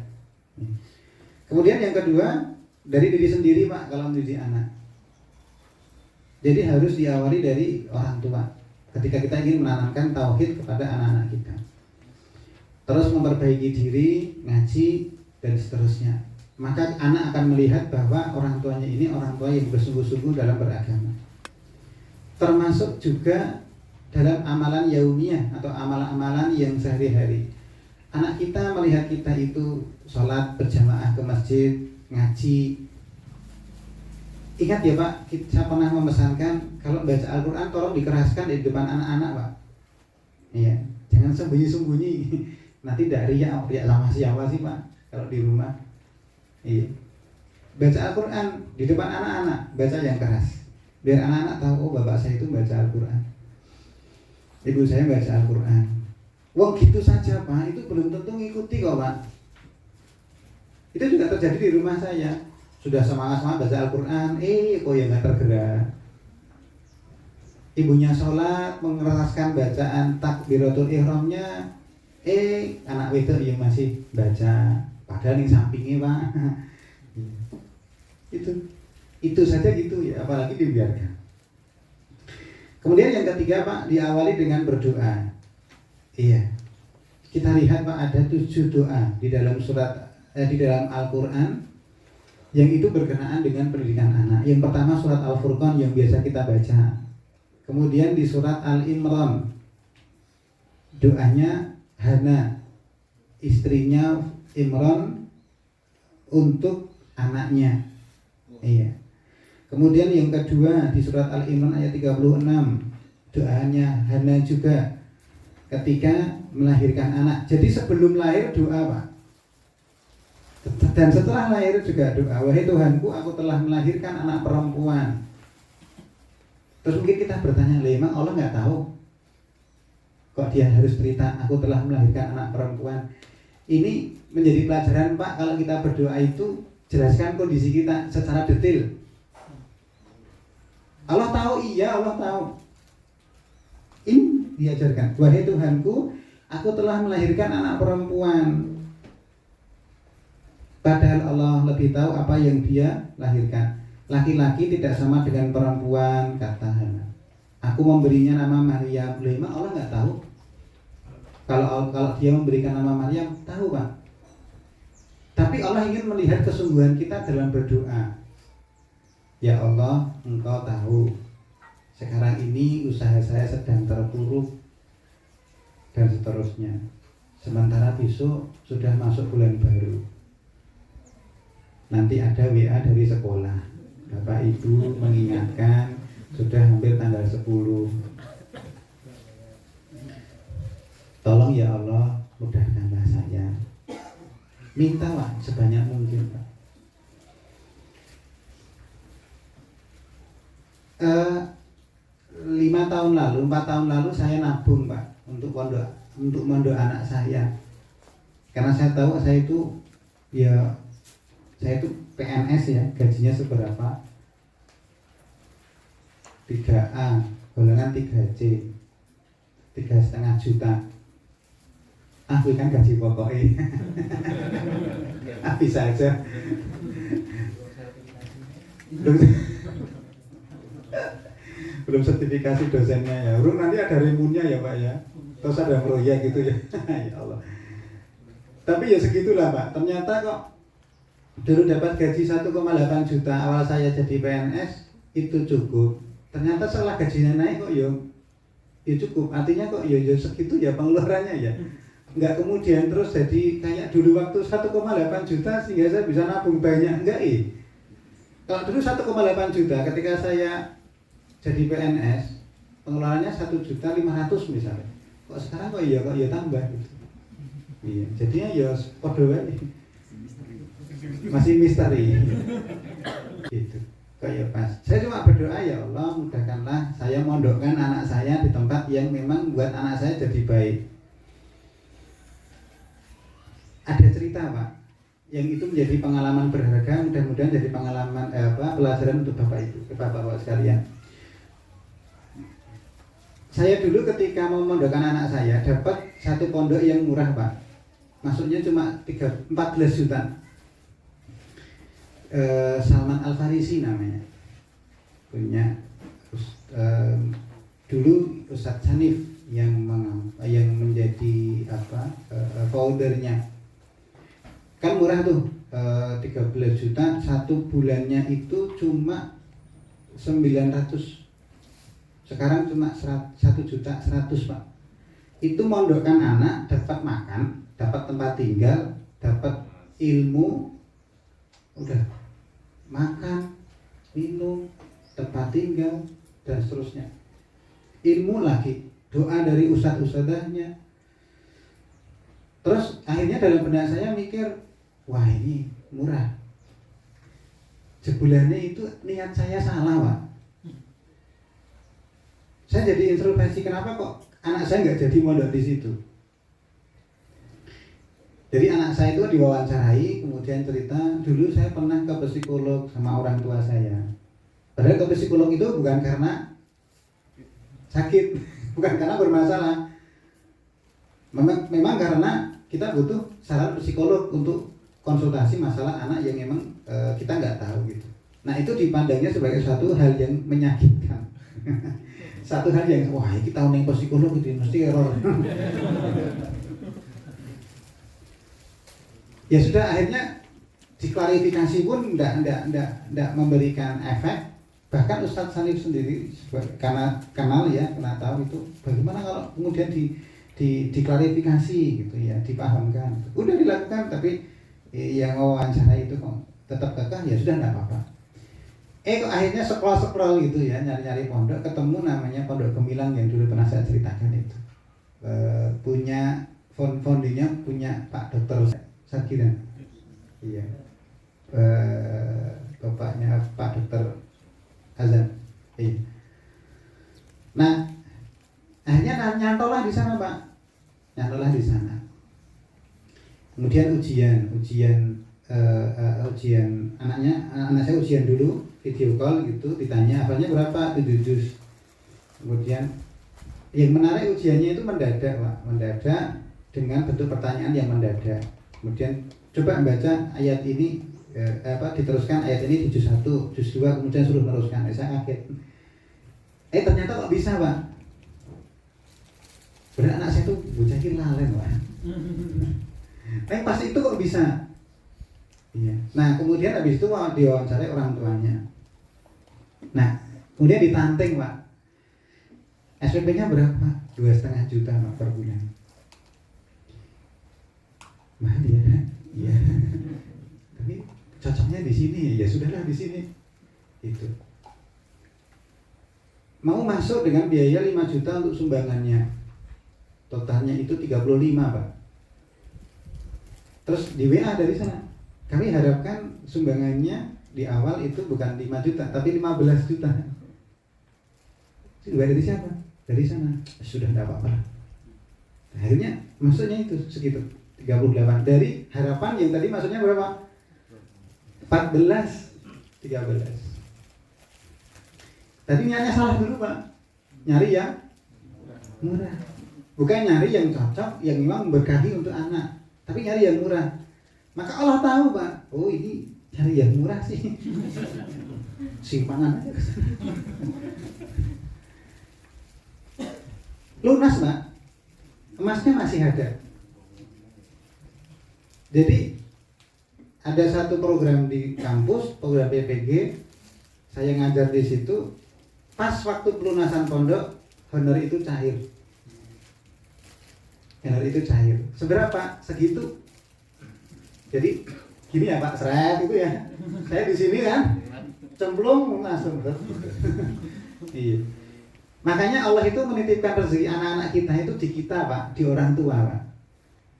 Kemudian yang kedua, dari diri sendiri Pak kalau mendidik anak. Jadi harus diawali dari orang tua. Ketika kita ingin menanamkan tauhid kepada anak-anak kita. Terus memperbaiki diri, ngaji, dan seterusnya. Maka anak akan melihat bahwa orang tuanya ini orang tua yang bersungguh-sungguh dalam beragama. Termasuk juga dalam amalan yaumiyah atau amalan-amalan yang sehari-hari. Anak kita melihat kita itu sholat berjamaah ke masjid, ngaji. Ingat ya Pak, saya pernah memesankan kalau baca Al-Quran tolong dikeraskan di depan anak-anak Pak. Iya, jangan sembunyi-sembunyi. Nanti tidak riak sama siapa sih Pak kalau di rumah. Iya. Baca Al-Quran di depan anak-anak, baca yang keras. Biar anak-anak tahu, oh bapak saya itu baca Al-Quran, ibu saya baca Al-Quran. Wah gitu saja Pak, itu belum tentu ngikuti kok Pak. Itu juga terjadi di rumah saya. Sudah semangat-semangat baca Al-Quran, kok ya nggak tergerak. Ibunya sholat, mengeraskan bacaan takbiratul ihramnya, anak wedok yang masih baca, padahal yang sampingnya Pak. Itu saja gitu ya, apalagi dibiarkan. Kemudian yang ketiga Pak, diawali dengan berdoa. Iya, kita lihat Pak ada 7 doa di dalam di dalam Al-Quran yang itu berkenaan dengan pendidikan anak. Yang pertama surat Al-Furqan yang biasa kita baca. Kemudian di surat Al-Imran doanya Hana, istrinya Imran untuk anaknya. Iya. Kemudian yang kedua di surat Al-Imran ayat 36 doanya Hana juga ketika melahirkan anak. Jadi sebelum lahir doa Pak. Dan setelah lahir juga doa, wahai Tuhanku, aku telah melahirkan anak perempuan. Terus mungkin kita bertanya, memang Allah nggak tahu? Kok dia harus cerita, aku telah melahirkan anak perempuan? Ini menjadi pelajaran Pak, kalau kita berdoa itu jelaskan kondisi kita secara detail. Allah tahu, iya Allah tahu. Ini diajarkan, wahai Tuhanku, aku telah melahirkan anak perempuan. Padahal Allah lebih tahu apa yang dia lahirkan. Laki-laki tidak sama dengan perempuan, kata Hana. Aku memberinya nama Maryam. Memang Allah nggak tahu? Kalau dia memberikan nama Maryam, tahu Pak. Tapi Allah ingin melihat kesungguhan kita dalam berdoa. Ya Allah, Engkau tahu. Sekarang ini usaha saya sedang terpuruk dan seterusnya. Sementara besok sudah masuk bulan baru. Nanti ada WA dari sekolah, Bapak Ibu mengingatkan sudah hampir tanggal 10. Tolong ya Allah mudahkanlah saya. Minta Pak sebanyak mungkin Pak. 4 tahun lalu saya nabung Pak untuk mondok anak saya. Karena saya tahu saya itu PNS ya, gajinya seberapa? 3A, golongan 3C, 3,5 juta. Aku kan gaji pokoknya. Bisa aja. Belum sertifikasi dosennya ya. Nanti ada remunnya ya Pak ya. Terus ada proyek gitu ya. Ya Allah. Tapi ya segitulah Pak. Ternyata kok dulu dapat gaji 1,8 juta awal saya jadi PNS itu cukup. Ternyata setelah gajinya naik kok ya cukup. Artinya kok ya segitu ya pengeluarannya ya. Enggak kemudian terus jadi kayak dulu waktu 1,8 juta sehingga saya bisa nabung banyak. Enggak Kalau dulu 1,8 juta ketika saya jadi PNS pengeluarannya 1.500.000 misalnya. kok sekarang kok ya tambah gitu. Iya, jadinya ya podo wae. Masih misteri. Gitu. Kayak pas. Saya cuma berdoa, ya Allah, mudahkanlah saya mondokkan anak saya di tempat yang memang buat anak saya jadi baik. Ada cerita, Pak, yang itu menjadi pengalaman berharga, mudah-mudahan jadi pengalaman pelajaran untuk Bapak Ibu, Bapak-bapak sekalian. Saya dulu ketika mau mondokkan anak saya dapat satu pondok yang murah, Pak. Masuknya cuma 14 juta. Salman Al-Farisi namanya, punya dulu Ustadz Sanif yang menjadi foundernya. Kan murah tuh, 13 juta, satu bulannya itu cuma 900. Sekarang cuma 1.100.000, Pak. Itu mondokkan anak, dapat makan, dapat tempat tinggal, dapat ilmu, udah makan, minum, tempat tinggal, dan seterusnya. Ilmu lagi, doa dari ustadz-ustadzahnya. Terus akhirnya dalam benak saya mikir, wah ini murah. Sebulannya itu niat saya salah, Pak. Saya jadi introspeksi, kenapa kok anak saya nggak jadi mondok di situ? Jadi anak saya itu diwawancarai, kemudian cerita, dulu saya pernah ke psikolog sama orang tua saya. Padahal ke psikolog itu bukan karena sakit, bukan karena bermasalah. Memang karena kita butuh saran psikolog untuk konsultasi masalah anak yang memang kita nggak tahu gitu. Nah itu dipandangnya sebagai suatu hal yang menyakitkan. Satu hal yang, wah kita tahu nih psikolog itu mesti error. Ya sudah, akhirnya diklarifikasi pun tidak memberikan efek. Bahkan Ustadz Sanif sendiri karena kenal ya, karena tahu itu bagaimana kalau kemudian diklarifikasi gitu ya, dipahamkan. Udah dilakukan, tapi yang wawancara itu kok tetap kekeh, ya sudah enggak apa-apa. Kok akhirnya scroll gitu ya, nyari-nyari pondok, ketemu namanya Pondok Gemilang yang dulu pernah saya ceritakan itu. Punya foundernya punya Pak Dokter Sakira, iya, bapaknya Pak Dokter Azan, iya. Nah, akhirnya nyantollah di sana, Pak, nyantollah di sana. Kemudian ujian anak saya ujian dulu, video call gitu, ditanya hafalnya berapa, 7 juz. Kemudian yang menarik ujiannya itu mendadak, Pak, mendadak dengan bentuk pertanyaan yang mendadak. Kemudian coba baca ayat ini, diteruskan ayat ini di juz 1, juz 2, kemudian suruh meneruskan. Saya kaget. Ternyata kok bisa, Pak. Benar anak saya tuh bocah lalen, Pak. Tapi pas itu kok bisa. Iya. Nah, kemudian habis itu diwawancarai orang tuanya. Nah, kemudian ditanteng, Pak. SPP-nya berapa? 2,5 juta, Pak, per bulan. Mahal ya, iya. Tapi cocoknya di sini, ya sudahlah di sini. Itu. Mau masuk dengan biaya 5 juta untuk sumbangannya. Totalnya itu 35, Pak. Terus di WA dari sana, kami harapkan sumbangannya di awal itu bukan 5 juta, tapi 15 juta. Sudah dari siapa? Dari sana. Sudah tidak apa-apa. Akhirnya maksudnya itu segitu. 38 dari harapan yang tadi maksudnya berapa? 14, 13. Tadi niatnya salah dulu, Pak. Nyari yang murah. Bukan nyari yang cocok, yang memang berkahi untuk anak, tapi nyari yang murah. Maka Allah tahu, Pak. Oh, ini cari yang murah sih. Simpangan aja ke sana. Lunas, Pak. Emasnya masih ada. Jadi ada satu program di kampus, program PPG, saya ngajar di situ. Pas waktu pelunasan pondok, honor itu cair. Honor itu cair. Seberapa? Segitu. Jadi gini ya, Pak, seret itu ya. Saya di sini kan, cemplung langsung. Iya. Makanya Allah itu menitipkan rezeki anak-anak kita itu di kita Pak, di orang tua Pak.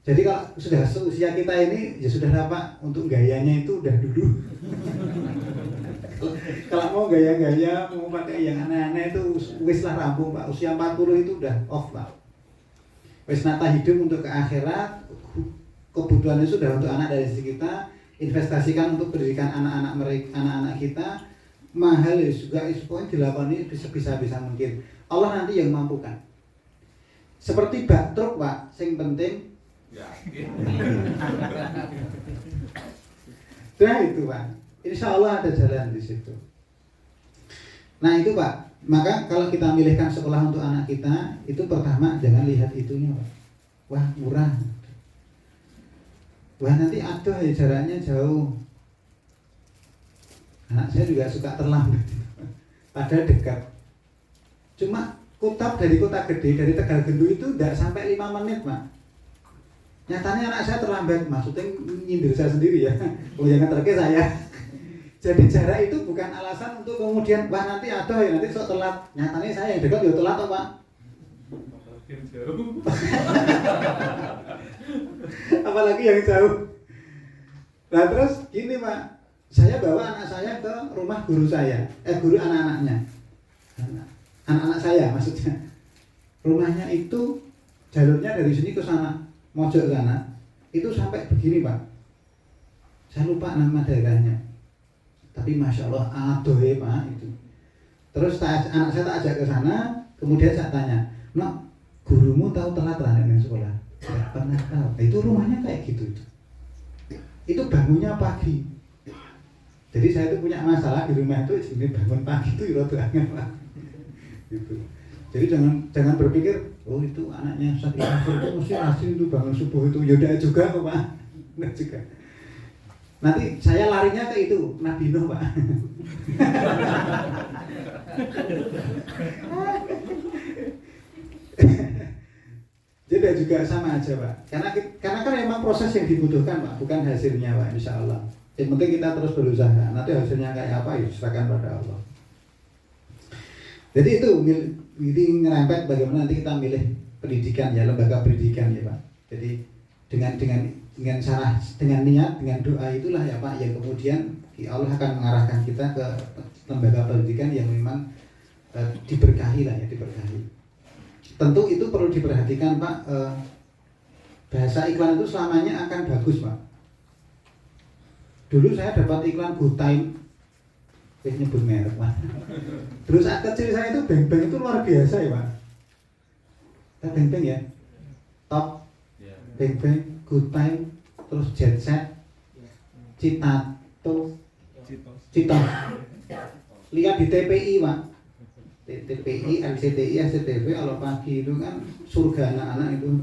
Jadi kalau sudah seusia kita ini ya sudahlah Pak, untuk gayanya itu udah dulu. Kalau mau gaya-gaya, mau pakai yang aneh-aneh itu wis lah rampung Pak. Usia 40 itu udah off Pak. Wis nata hidup untuk ke akhirat, kebutuhannya sudah untuk anak dari sisi kita, investasikan untuk pendidikan anak-anak kita. Mahal juga poin dilakoni bisa-bisa mungkin. Allah nanti yang mampukan. Seperti bak truk Pak, sing penting nah itu Pak. Insya Allah ada jalan di situ. Nah itu Pak. Maka kalau kita milihkan sekolah untuk anak kita, itu pertama jangan lihat itunya Pak. Wah murah. Wah nanti aduh ya jaraknya jauh. Anak saya juga suka terlambat, padahal dekat. Cuma Kutap dari kota gede, dari Tegalgendu itu tidak sampai 5 menit Pak. Nyatanya anak saya terlambat, maksudnya nyindir saya sendiri ya. Oh yang ngeterke saya. Jadi jarak itu bukan alasan untuk kemudian wah nanti aduh ya nanti sok telat. Nyatanya saya yang dekat ya telat toh Pak. Apalagi yang jauh. Nah terus gini Pak. Saya bawa anak saya ke rumah guru saya, guru anak-anaknya, anak-anak saya maksudnya. Rumahnya itu jalurnya dari sini ke sana, mojok sana, itu sampai begini Pak. Saya lupa nama daerahnya, tapi masya Allah aduh ya Pak itu. Terus anak saya tak ajak ke sana, kemudian saya tanya, "Nok, gurumu tahu telat lah dengan sekolah?" "Ya, pernah tahu." Itu rumahnya kayak gitu itu. Itu bangunnya pagi. Jadi saya itu punya masalah di rumah itu ini bangun pagi itu rada angel Pak. Gitu. Jadi jangan berpikir oh itu anaknya Ustaz Iqbal itu mesti rajin itu bangun subuh itu. Ya udah juga kok Pak. Enggak juga. Nanti saya larinya ke itu Nabi Nuh Pak. Jadi juga sama aja Pak. Karena kan memang proses yang dibutuhkan Pak, bukan hasilnya Pak, insya Allah. Yang penting kita terus berusaha. Nanti hasilnya kayak apa ya serahkan pada Allah. Jadi itu ngerempet bagaimana nanti kita milih pendidikan ya, lembaga pendidikan ya Pak. Jadi dengan niat, dengan doa itulah ya Pak yang kemudian Allah akan mengarahkan kita ke lembaga pendidikan yang memang diberkahi lah ya, diberkahi. Tentu itu perlu diperhatikan Pak. Bahasa iklan itu selamanya akan bagus Pak. Dulu saya dapat iklan Good Time, nyebut merek Pak. Terus saat kecil saya itu beng-beng itu luar biasa ya Pak. Beng-beng ya, top, beng-beng, Good Time, terus Jet Set, Citato, Citos. Lihat di TPI Pak, TPI, LCTI, SCTV kalau pagi itu kan surga anak-anak itu.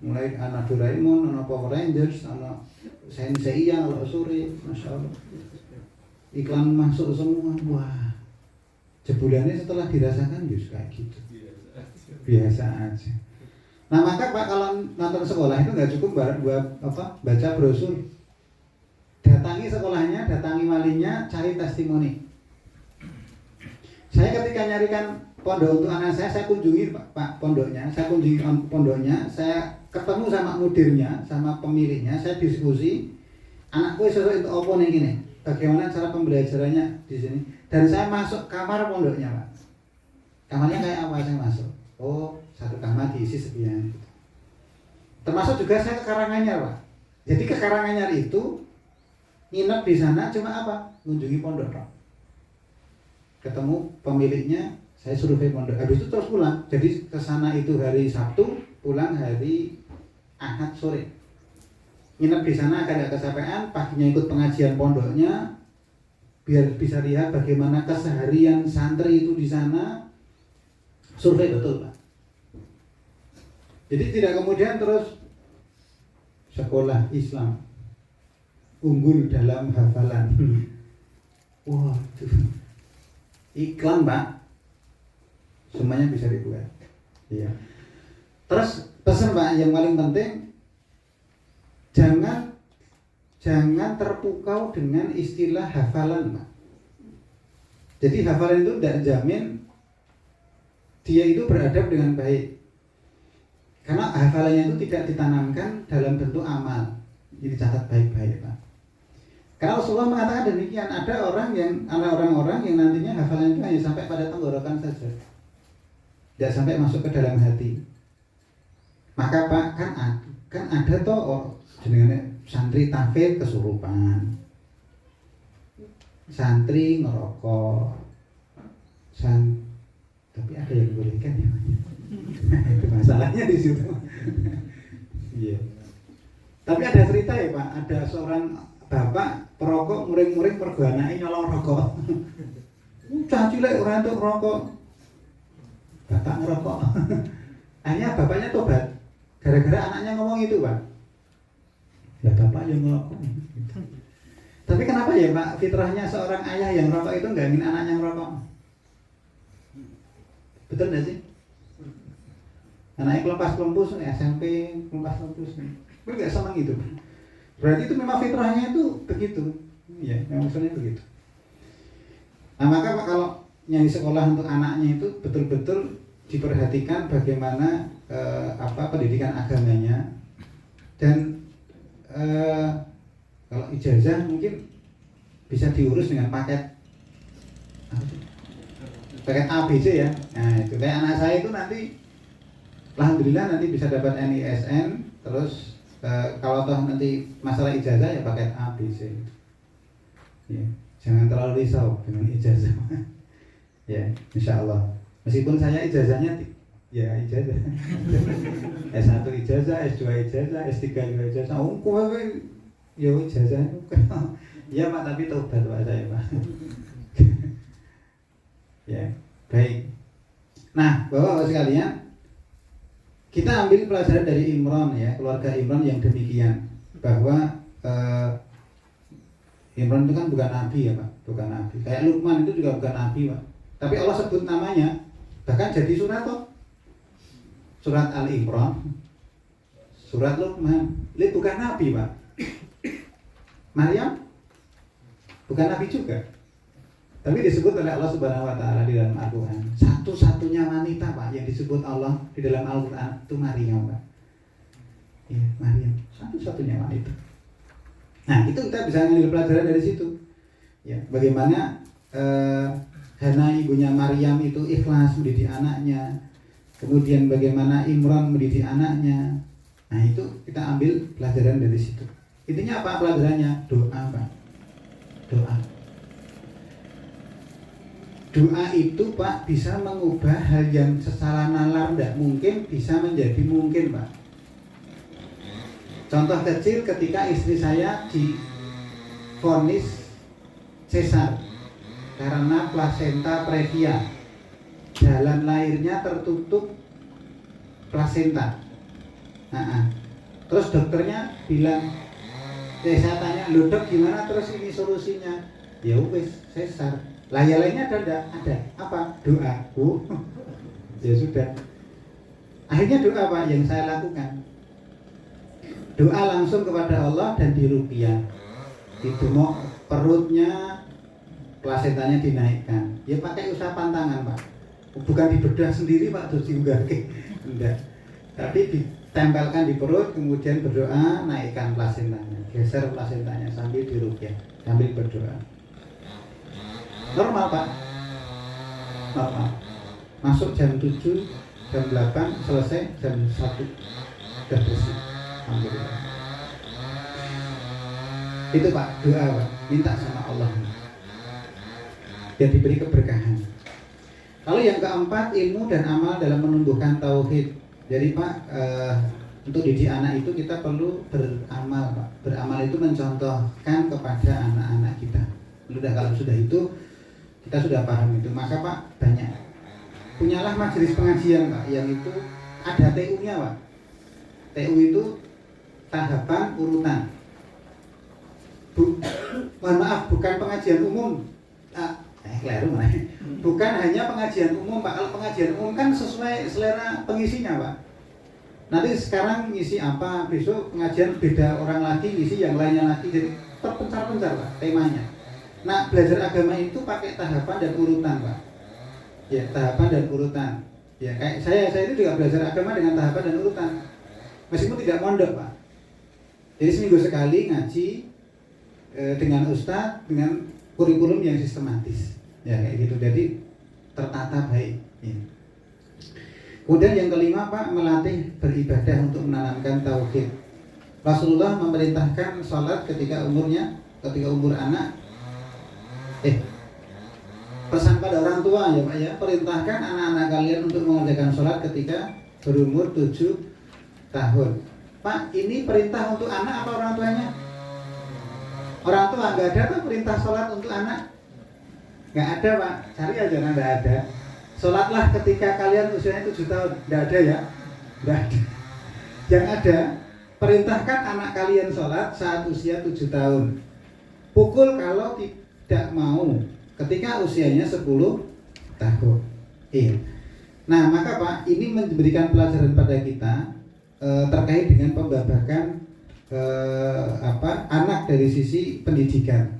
Mulai anak Doraemon, anak Power Rangers, anak Senseiya kalau sore, masya Allah. Iklan masuk semua, wah. Jebulannya setelah dirasakan just kayak gitu. Biasa aja. Nah maka Pak kalau nonton sekolah itu nggak cukup buat baca brosur. Datangi sekolahnya, datangi walinya, cari testimoni. Saya ketika nyarikan pondok untuk anak saya kunjungi Pak pondoknya, saya ketemu sama mudirnya, sama pemiliknya, saya diskusi. Anakku sesuai untuk apa nih gini? Bagaimana cara pembelajarannya di sini? Dan saya masuk kamar pondoknya Pak. Kamarnya kayak apa saya masuk? Oh, satu kamar diisi sekian. Termasuk juga saya ke Karanganyar Pak. Jadi ke Karanganyar itu nginep di sana cuma apa? Mengunjungi pondok Pak. Ketemu pemiliknya, saya survei pondok. Habis itu terus pulang. Jadi ke sana itu hari Sabtu, pulang hari Ahad sore. Nginep di sana agak kecapean, paginya ikut pengajian pondoknya, biar bisa lihat bagaimana keseharian santri itu di sana. Survei betul Pak. Jadi tidak kemudian terus sekolah Islam unggul dalam hafalan. Waduh, iklan Pak, semuanya bisa dibuat. Iya. Terus pesan Pak yang paling penting, jangan terpukau dengan istilah hafalan Pak. Jadi hafalan itu tidak jamin dia itu beradab dengan baik. Karena hafalannya itu tidak ditanamkan dalam bentuk amal. Ini catat baik-baik, Pak. Karena Rasulullah mengatakan demikian, ada orang-orang yang nantinya hafalannya itu hanya sampai pada tenggorokan saja, tidak sampai masuk ke dalam hati. Maka Pak, kan ada toh jenenge santri tahfidz kesurupan, santri ngerokok, tapi ada yang bolehkan ya. Itu masalahnya di situ. Iya. Tapi ada cerita ya Pak, ada seorang bapak perokok muring-muring pergo anake nyolong rokok. Cah cilik ora entuk rokok. Bapak ngerokok. Akhirnya bapaknya tobat. Gara-gara anaknya ngomong itu Pak. Ya bapak yang ngerokok. Tapi kenapa ya Pak, fitrahnya seorang ayah yang rokok itu nggak ingin anaknya ngerokok? Betul nggak sih? Anaknya kelempas-kelempus SMP, kelempas-kelempus. Gue nggak senang itu. Berarti itu memang fitrahnya itu begitu. Ya, memang maksudnya begitu. Nah maka Pak, kalau yang di sekolah untuk anaknya itu betul-betul diperhatikan bagaimana pendidikan agamanya. Dan kalau ijazah mungkin bisa diurus dengan paket ABC ya. Nah itu kayak anak saya itu nanti alhamdulillah nanti bisa dapat NISN. Terus kalau toh nanti masalah ijazah ya paket ABC ya, jangan terlalu risau dengan ijazah. Ya insya Allah, meskipun saya ijazahnya ya ijazah S1 ijazah, S2 ijazah, S3 juga ijazah. Oh kowe yo ijazah ya Pak, tapi tobat Pak saya Pak. Ya baik. Nah Bapak-Bapak sekalian, kita ambil pelajaran dari Imran ya, keluarga Imran yang demikian, bahwa Imran itu kan bukan nabi ya Pak, bukan nabi. Kayak Luqman itu juga bukan nabi Pak, tapi Allah sebut namanya, bahkan jadi surat toh. Surat Al-Imran, surat Luqman, ini bukan nabi Pak. Maryam bukan nabi juga, tapi disebut oleh Allah Subhanahu wa taala di dalam Al-Qur'an. Satu-satunya wanita Pak yang disebut Allah di dalam Al-Qur'an itu Maryam Pak. Iya, Maryam, satu-satunya wanita. Nah, itu kita bisa ngambil pelajaran dari situ. Ya, bagaimana Hana ibunya Maryam itu ikhlas mendidik anaknya. Kemudian bagaimana Imran mendidik anaknya. Nah, itu kita ambil pelajaran dari situ. Intinya apa pelajarannya? Doa Pak. Doa. Doa itu Pak bisa mengubah hal yang secara nalar tidak mungkin bisa menjadi mungkin Pak. Contoh kecil, ketika istri saya divonis sesar karena plasenta previa, jalan lahirnya tertutup plasenta. Terus dokternya bilang, saya tanya, "Loh Dok, gimana terus ini solusinya?" Ya wis sesar. Lah yang lainnya ada apa? Doa. Ya sudah. Akhirnya doa Pak yang saya lakukan. Doa langsung kepada Allah dan diruqyah. Didemok perutnya, plasentanya dinaikkan. Ya pakai usapan tangan Pak. Bukan dibedah sendiri Pak terus diunggahke. Enggak. Tapi ditempelkan di perut, kemudian berdoa, naikkan plasentanya, geser plasentanya sambil diruqyah, sambil berdoa. Normal Pak, normal. Masuk jam 7, jam 8, selesai jam 1, sudah bersih. Alhamdulillah. Itu Pak, doa Pak, minta sama Allah biar diberi keberkahan. Lalu yang keempat, ilmu dan amal dalam menumbuhkan tauhid. Jadi Pak, untuk didik anak itu kita perlu beramal Pak. Beramal itu mencontohkan kepada anak-anak kita. Sudah, kalau sudah itu kita sudah paham itu, maka Pak banyak. Punyalah majelis pengajian Pak, yang itu ada TU-nya Pak. TU itu tahapan urutan. Mohon maaf, bukan pengajian umum. Keliru mana? Bukan hanya pengajian umum Pak. Kalau pengajian umum kan sesuai selera pengisinya Pak. Nanti sekarang ngisi apa, besok pengajian beda orang lagi ngisi yang lainnya lagi, jadi terpencar-pencar Pak temanya. Nah, belajar agama itu pakai tahapan dan urutan Pak. Ya, tahapan dan urutan. Ya, kayak saya itu juga belajar agama dengan tahapan dan urutan. Meskipun tidak mondok, Pak. Jadi seminggu sekali ngaji dengan ustadz dengan kurikulum yang sistematis. Ya, kayak gitu. Jadi tertata baik. Ya. Kemudian yang kelima, Pak, melatih beribadah untuk menanamkan tauhid. Rasulullah memerintahkan sholat ketika umur anak. Pesan pada orang tua ya Pak ya, perintahkan anak-anak kalian untuk mengerjakan sholat ketika berumur 7 tahun. Pak, ini perintah untuk anak apa orang tuanya? Orang tua nggak ada tuh perintah sholat untuk anak. Nggak ada Pak, cari aja nggak ada. Sholatlah ketika kalian usianya 7 tahun. Nggak ada ya? Nggak ada. Yang ada, perintahkan anak kalian sholat saat usia 7 tahun. Pukul kalau tidak mau ketika usianya 10 tahun. Iya. Nah, maka Pak, ini memberikan pelajaran pada kita terkait dengan pembabakan anak dari sisi pendidikan.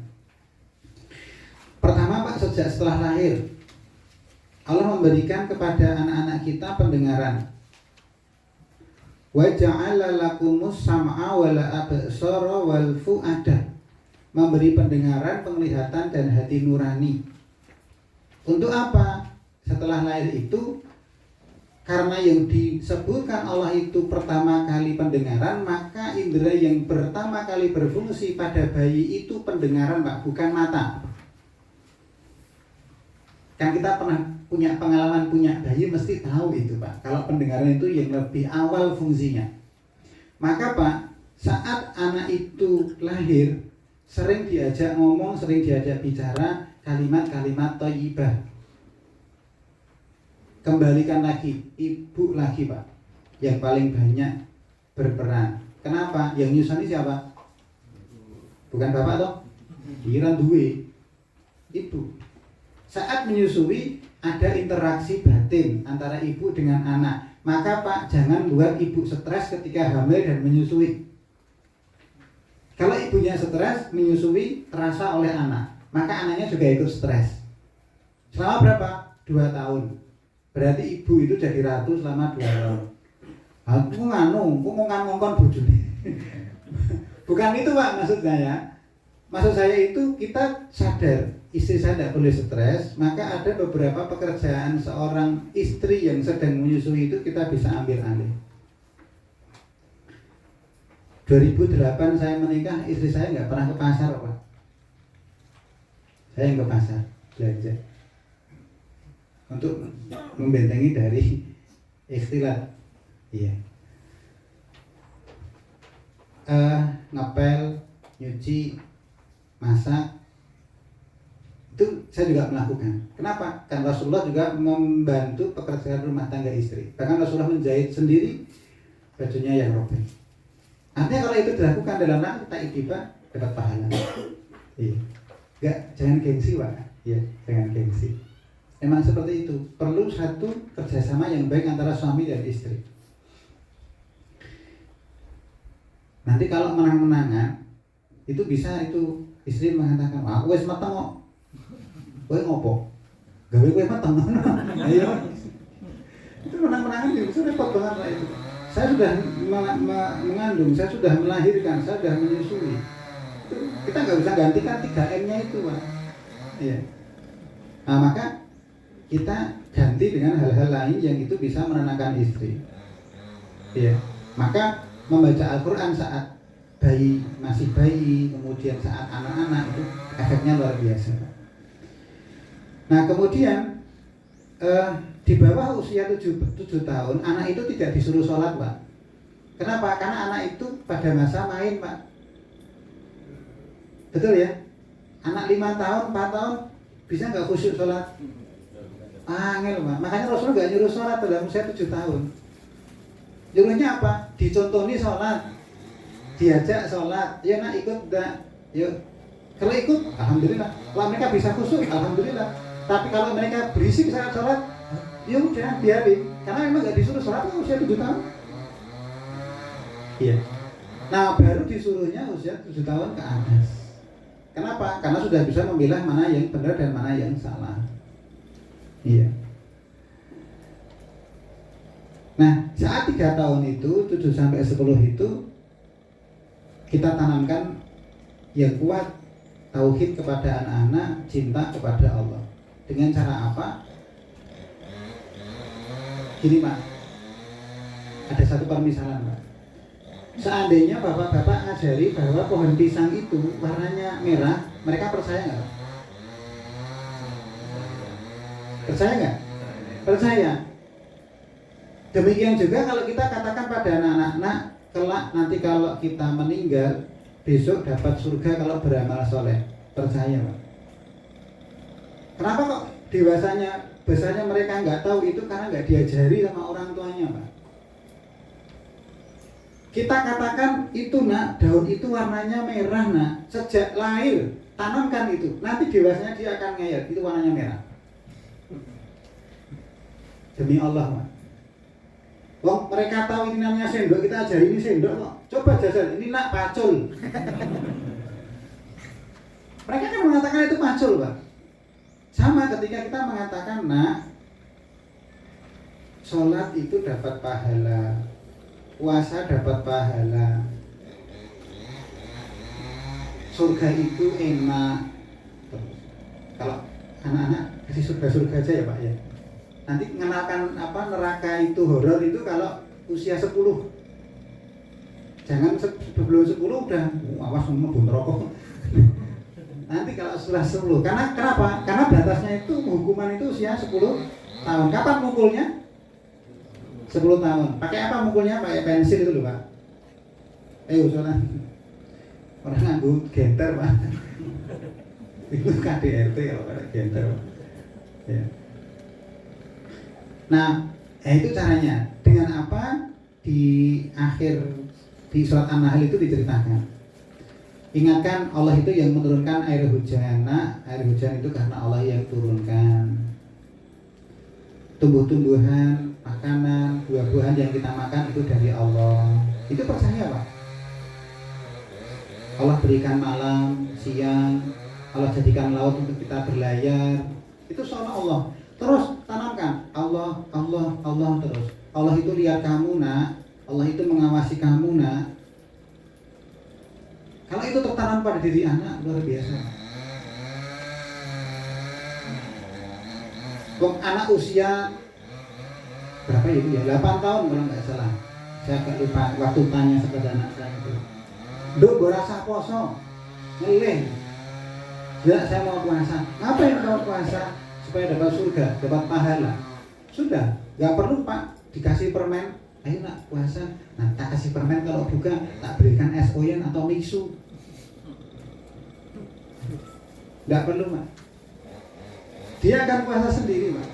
Pertama Pak, sejak setelah lahir Allah memberikan kepada anak-anak kita pendengaran. Wa ja'ala lakumus sam'a wal absara wal fu'ada. Memberi pendengaran, penglihatan dan hati nurani. Untuk apa? Setelah lahir itu, karena yang disebutkan Allah itu pertama kali pendengaran, maka indera yang pertama kali berfungsi pada bayi itu pendengaran Pak, bukan mata. Kan kita pernah punya pengalaman punya bayi mesti tahu itu Pak. Kalau pendengaran itu yang lebih awal fungsinya. Maka Pak, saat anak itu lahir, sering diajak ngomong, sering diajak bicara kalimat-kalimat thayyibah. Kembalikan lagi, ibu lagi Pak, yang paling banyak berperan. Kenapa? Yang nyusani siapa? Bukan bapak toh? Kira duwe ibu. Saat menyusui ada interaksi batin antara ibu dengan anak. Maka Pak, jangan buat ibu stres ketika hamil dan menyusui. Kalau ibunya stres, menyusui terasa oleh anak, maka anaknya juga ikut stres. Selama berapa? 2 tahun. Berarti ibu itu jadi ratu selama 2 tahun. Aku ngongkon bojone. Bukan itu Pak maksudnya ya. Maksud saya itu kita sadar istri saya tidak boleh stres, maka ada beberapa pekerjaan seorang istri yang sedang menyusui itu kita bisa ambil alih. 2008 saya menikah, istri saya nggak pernah ke pasar Pak. Saya yang ke pasar belanja untuk membentengi dari ikhtilat. Iya. Ngepel, nyuci, masak, itu saya juga melakukan. Kenapa? Kan Rasulullah juga membantu pekerjaan rumah tangga istri. Bahkan Rasulullah menjahit sendiri bajunya yang robek. Artinya kalau itu dilakukan dalam rangka kita ittiba, dapat pahala. Iya. Jangan gengsi Pak. Iya, jangan gengsi. Emang seperti itu. Perlu satu kerjasama yang baik antara suami dan istri. Nanti kalau menang-menangan, itu bisa itu istri mengatakan, aku wis mateng kok. Kowe ngopo? Gawe kowe mateng. Ayo. Itu menang-menangan itu repot banget Pak itu. Saya sudah mengandung, saya sudah melahirkan, saya sudah menyusui. Itu kita nggak bisa gantikan 3M-nya itu Pak. Iya. Nah maka kita ganti dengan hal-hal lain yang itu bisa menenangkan istri. Iya. Maka membaca Al-Quran saat bayi, masih bayi, kemudian saat anak-anak itu efeknya luar biasa. Nah kemudian di bawah usia 7 tahun anak itu tidak disuruh sholat Pak. Kenapa? Karena anak itu pada masa main Pak. Betul ya? Anak 5 tahun, 4 tahun bisa nggak khusyuk sholat? Angel Pak. Makanya Rasulullah nggak nyuruh sholat dalam usia 7 tahun. Nyuruhnya apa? Dicontoni sholat, diajak sholat. Ya nak ikut enggak? Yuk. Kalau ikut, alhamdulillah. Kalau mereka bisa khusyuk, alhamdulillah. Tapi kalau mereka berisik saat sholat, ya udah biarin. Karena memang nggak disuruh sholat usia 7 tahun. Iya. Nah baru disuruhnya usia 7 tahun ke atas. Kenapa? Karena sudah bisa memilah mana yang benar dan mana yang salah. Iya. Nah, saat 3 tahun itu, 7 sampai 10 itu kita tanamkan yang kuat tauhid kepada anak-anak, cinta kepada Allah. Dengan cara apa? Gini Pak, ada satu permisalan Pak. Seandainya bapak-bapak ngajari bahwa pohon pisang itu warnanya merah, mereka percaya nggak? Percaya nggak? Percaya. Demikian juga kalau kita katakan pada anak-anak, nak, kelak nanti kalau kita meninggal, besok dapat surga kalau beramal soleh. Percaya Pak. Kenapa kok besarnya mereka nggak tahu itu? Karena nggak diajari sama orang tuanya Pak. Kita katakan itu nak, daun itu warnanya merah nak. Sejak lahir, tanamkan itu. Nanti dewasanya dia akan ngeyel, itu warnanya merah. Demi Allah Pak. Wong mereka tahu ini namanya sendok, kita ajari ini sendok kok. Coba jajal, ini nak pacul. Mereka kan mengatakan itu pacul Pak. Sama ketika kita mengatakan nak, sholat itu dapat pahala, puasa dapat pahala, surga itu enak. Kalau anak-anak kasih surga-surga aja ya Pak ya. Nanti mengenalkan neraka itu horor itu kalau usia 10. Jangan sebelum 10 udah awas semua bun rokok. Nanti kalau setelah 10. Karena kenapa? Karena batasnya itu hukuman itu usia 10 tahun. Kapan mukulnya? 10 tahun. Pakai apa mukulnya? Pakai pensil itu loh Pak. Usulan. Orang nganggu genter Pak. Itu KDRT kalau pakai genter. Ya. Nah, itu caranya. Dengan apa? Di akhir di surat An-Nahl itu diceritakan. Ingatkan Allah itu yang menurunkan air hujan. Nah, air hujan itu karena Allah yang turunkan. Tumbuh-tumbuhan, makanan, buah-buahan yang kita makan itu dari Allah. Itu percaya Pak. Allah berikan malam, siang, Allah jadikan laut untuk kita berlayar. Itu soal Allah. Terus tanamkan Allah, Allah, Allah terus. Allah itu lihat kamu nak, Allah itu mengawasi kamu nak. Kalau itu tertanam pada diri anak, luar biasa. Kok anak usia berapa itu ya? 8 tahun kalau nggak salah. Saya agak lupa waktu tanya kepada anak saya itu. Duk, gue rasa poso, ngelih. Ya, saya mau puasa. Ngapain mau puasa? Supaya dapat surga, dapat pahala. Sudah, nggak perlu Pak dikasih permen. Ayo nak puasa. Nah, tak kasih permen, kalau buka tak berikan es oyen atau mixu. Nggak perlu Pak. Dia akan puasa sendiri Pak.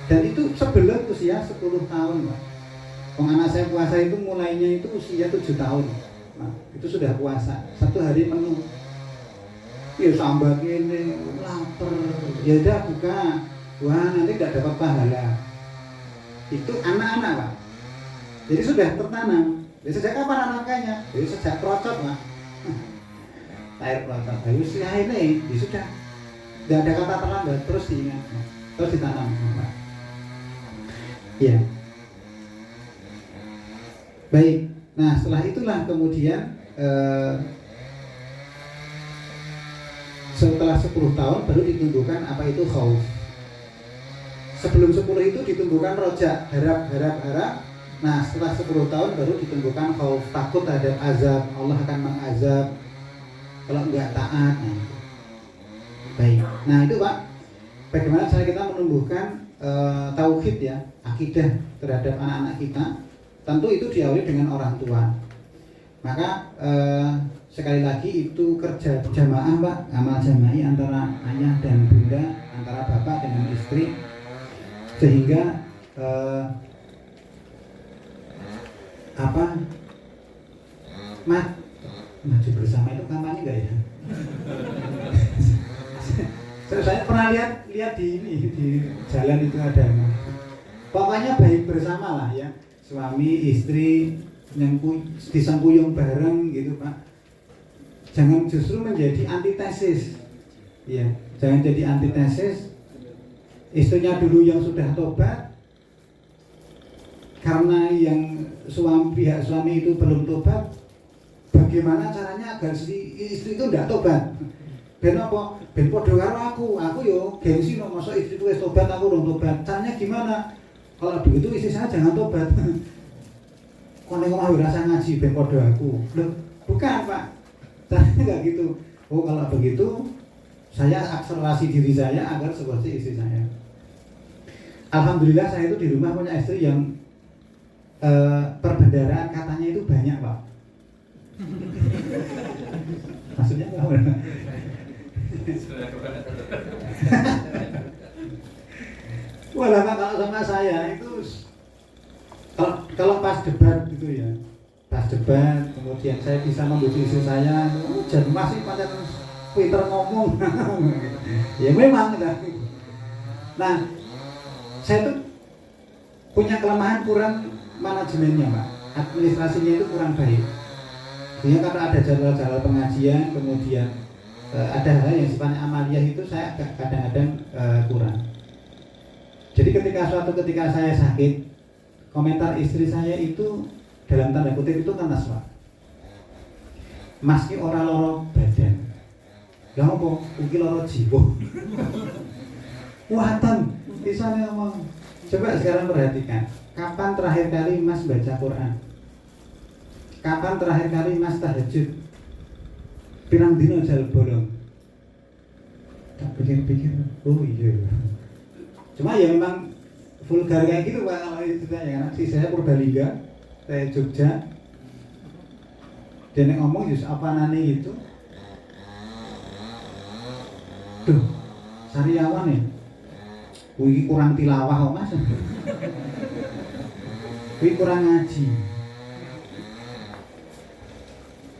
Dan itu sebelum usia 10 tahun Pak. Anak saya puasa itu mulainya itu usia 7 tahun. Nah, itu sudah puasa. 1 hari penuh. Ya sambat ini, lapar. Ya udah buka. Wah, nanti nggak dapat pahala. Itu anak-anak Pak. Jadi sudah tertanam. Jadi sejak kapan anaknya? Jadi sejak procot Pak. Air procot. Baru usia ini, ya sudah. Nggak ada kata terlambat, terus diingat, terus ditanam Pak. Ya. Baik. Nah setelah itulah kemudian setelah 10 tahun baru ditumbuhkan apa itu khauf. Sebelum 10 itu ditumbuhkan roja, harap. Nah setelah 10 tahun baru ditumbuhkan khauf, takut terhadap azab, Allah akan mengazab kalau enggak taat. Nah, baik. Nah itu Pak, bagaimana cara kita menumbuhkan tauhid ya, akidah terhadap anak-anak kita. Tentu itu diawali dengan orang tua. Maka sekali lagi itu kerja jamaah Pak, amal jama'i antara ayah dan bunda, antara bapak dengan istri, sehingga maju bersama itu kampanye enggak ya? Saya pernah lihat di jalan itu ada. Pokoknya baik bersama lah ya. Suami, istri, disempuyung bareng gitu Pak. Jangan justru menjadi antitesis. Ya, jangan jadi antitesis. Istrinya dulu yang sudah tobat, karena yang pihak suami itu belum tobat, bagaimana caranya agar si istri itu tidak tobat? Ben apa? Ben podo karo aku yo gengsi no, masa istriku wis tobat aku belum tobat. Caranya gimana? Kalau begitu istri saya jangan tobat. Kok nek omah rasa ngaji ben podo aku. Loh, bukan, Pak. Caranya enggak gitu. Oh, kalau begitu saya akselerasi diri saya agar seperti istri saya. Alhamdulillah saya itu di rumah punya istri yang perbendaharaan katanya itu banyak, Pak. Maksudnya apa? Walah, kalau sama saya itu kalau pas debat gitu ya, pas debat kemudian saya bisa membujuk istri saya, jangan masih pada Twitter ngomong. Ya memang. Nah, saya tuh punya kelemahan kurang manajemennya, Pak. Administrasinya itu kurang baik. Sehingga kalau ada jadwal-jadwal pengajian, kemudian ada hal yang sifatnya amaliyah itu saya kadang-kadang kurang. Jadi ketika saya sakit, komentar istri saya itu dalam tanda kutip itu kenas, Pak. Mas ki ora loro badan. Lah apa? Ugi loro jiwa. Watan, isane ngomong. Coba sekarang perhatikan, kapan terakhir kali Mas baca Quran? Kapan terakhir kali Mas tahajud? Pirang dino jal bolong. Tak pikir-pikir, oh iya. Cuma ya memang vulgar kayak gitu, Pak, kalau itu saya. Si saya Purbalingga, saya Jogja. Dia ngomong just apa nane itu. Duh, sariawan ya. Wih kurang tilawah kok, Mas. Wih kurang ngaji.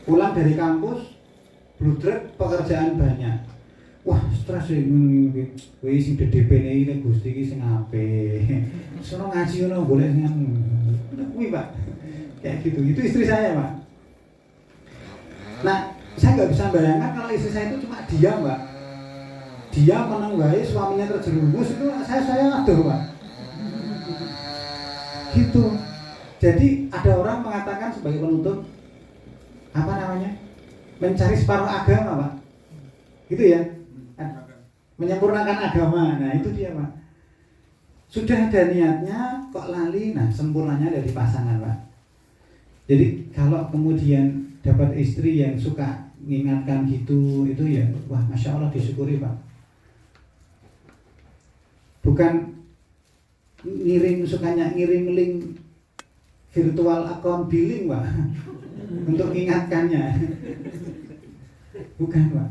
Pulang dari kampus, bludrek pekerjaan banyak. Wah, stres ini. Wih sing DDP ini Gusti iki sing apik. Sono ngaji ngono golek sing kuwi, Pak. Kayak gitu. Itu istri saya, Pak. Nah, saya nggak bisa bayangkan kalau istri saya itu cuma diam, Pak. Dia menang wae suaminya terjerumus itu saya aduh, Pak. Gitu. Jadi ada orang mengatakan sebagai penutup apa namanya? Mencari separuh agama, Pak. Gitu ya. Menyempurnakan agama. Nah, itu dia, Pak. Sudah ada niatnya kok lali. Nah, sempurnanya dari pasangan, Pak. Jadi kalau kemudian dapat istri yang suka mengingatkan gitu, itu ya wah, Masya Allah disyukuri, Pak. Bukan sukanya ngirim link virtual account billing, Pak, untuk mengingatkannya. Bukan, Pak.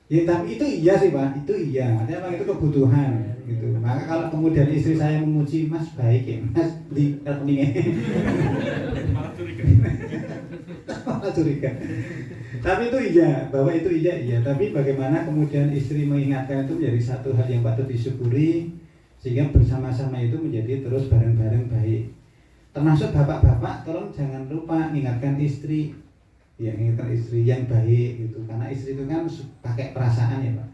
Ya tapi itu iya sih, Pak, itu iya. Artinya memang itu kebutuhan gitu. Maka kalau kemudian istri saya memuji, Mas baik ya, Mas di rekeningnya. Malah curiga. Tapi itu iya, bahwa itu iya. Tapi bagaimana kemudian istri mengingatkan itu menjadi satu hal yang patut disyukuri, sehingga bersama-sama itu menjadi terus bareng-bareng baik. Termasuk bapak-bapak, tolong jangan lupa mengingatkan istri, ya ingatkan istri yang baik gitu. Karena istri itu kan pakai perasaan ya, Pak.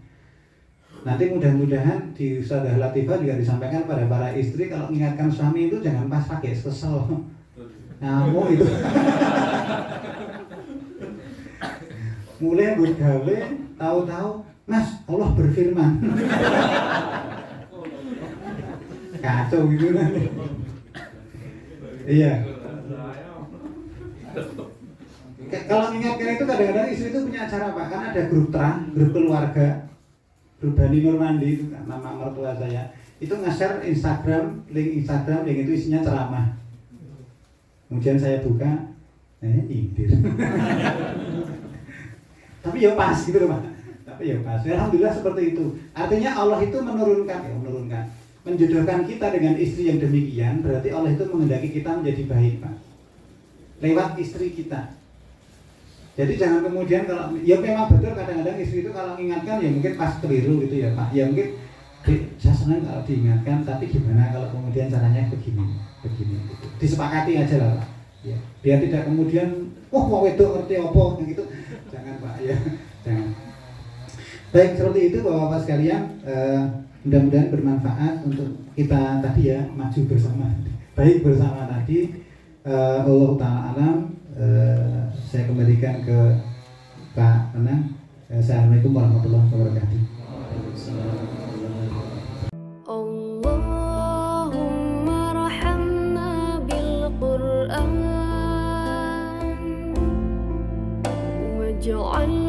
Nanti mudah-mudahan di Ustadzah Latifah juga disampaikan pada para istri kalau mengingatkan suami itu jangan pas pakai kesel. Ngamuk itu. Mulai bergawe, tahu-tahu, Mas, Allah berfirman. Kacau gitu kan. Iya. Kalau mengingatkan itu kadang-kadang istri itu punya acara, Pak. Kan ada grup terang, grup keluarga, grup Bani Nurmandi itu nama mertua saya. Itu nge-share Instagram, link Instagram yang itu isinya ceramah. Kemudian saya buka, nyindir. Tapi ya pas gitu loh, Pak. Tapi ya pas. Alhamdulillah seperti itu. Artinya Allah itu menurunkan, menjodohkan kita dengan istri yang demikian. Berarti Allah itu menghendaki kita menjadi baik, Pak. Lewat istri kita. Jadi jangan kemudian kalau ya memang betul kadang-kadang istri itu kalau mengingatkan ya mungkin pas keliru gitu ya, Pak. Ya mungkin saya senang kalau diingatkan, tapi gimana kalau kemudian caranya begini gitu. Disepakati aja lah, Pak. Ya. Biar tidak kemudian mau wedok ngerti apa gitu. Jangan, Pak, ya. Jangan. Baik, seperti itu Bapak-bapak sekalian, mudah-mudahan bermanfaat untuk kita tadi ya maju bersama. baik bersama tadi. Allah Ta'ala alam. Saya kembalikan ke Pak Anang. Assalamualaikum warahmatullahi wabarakatuh. Allahumma rahamna bil Qur'an waj'al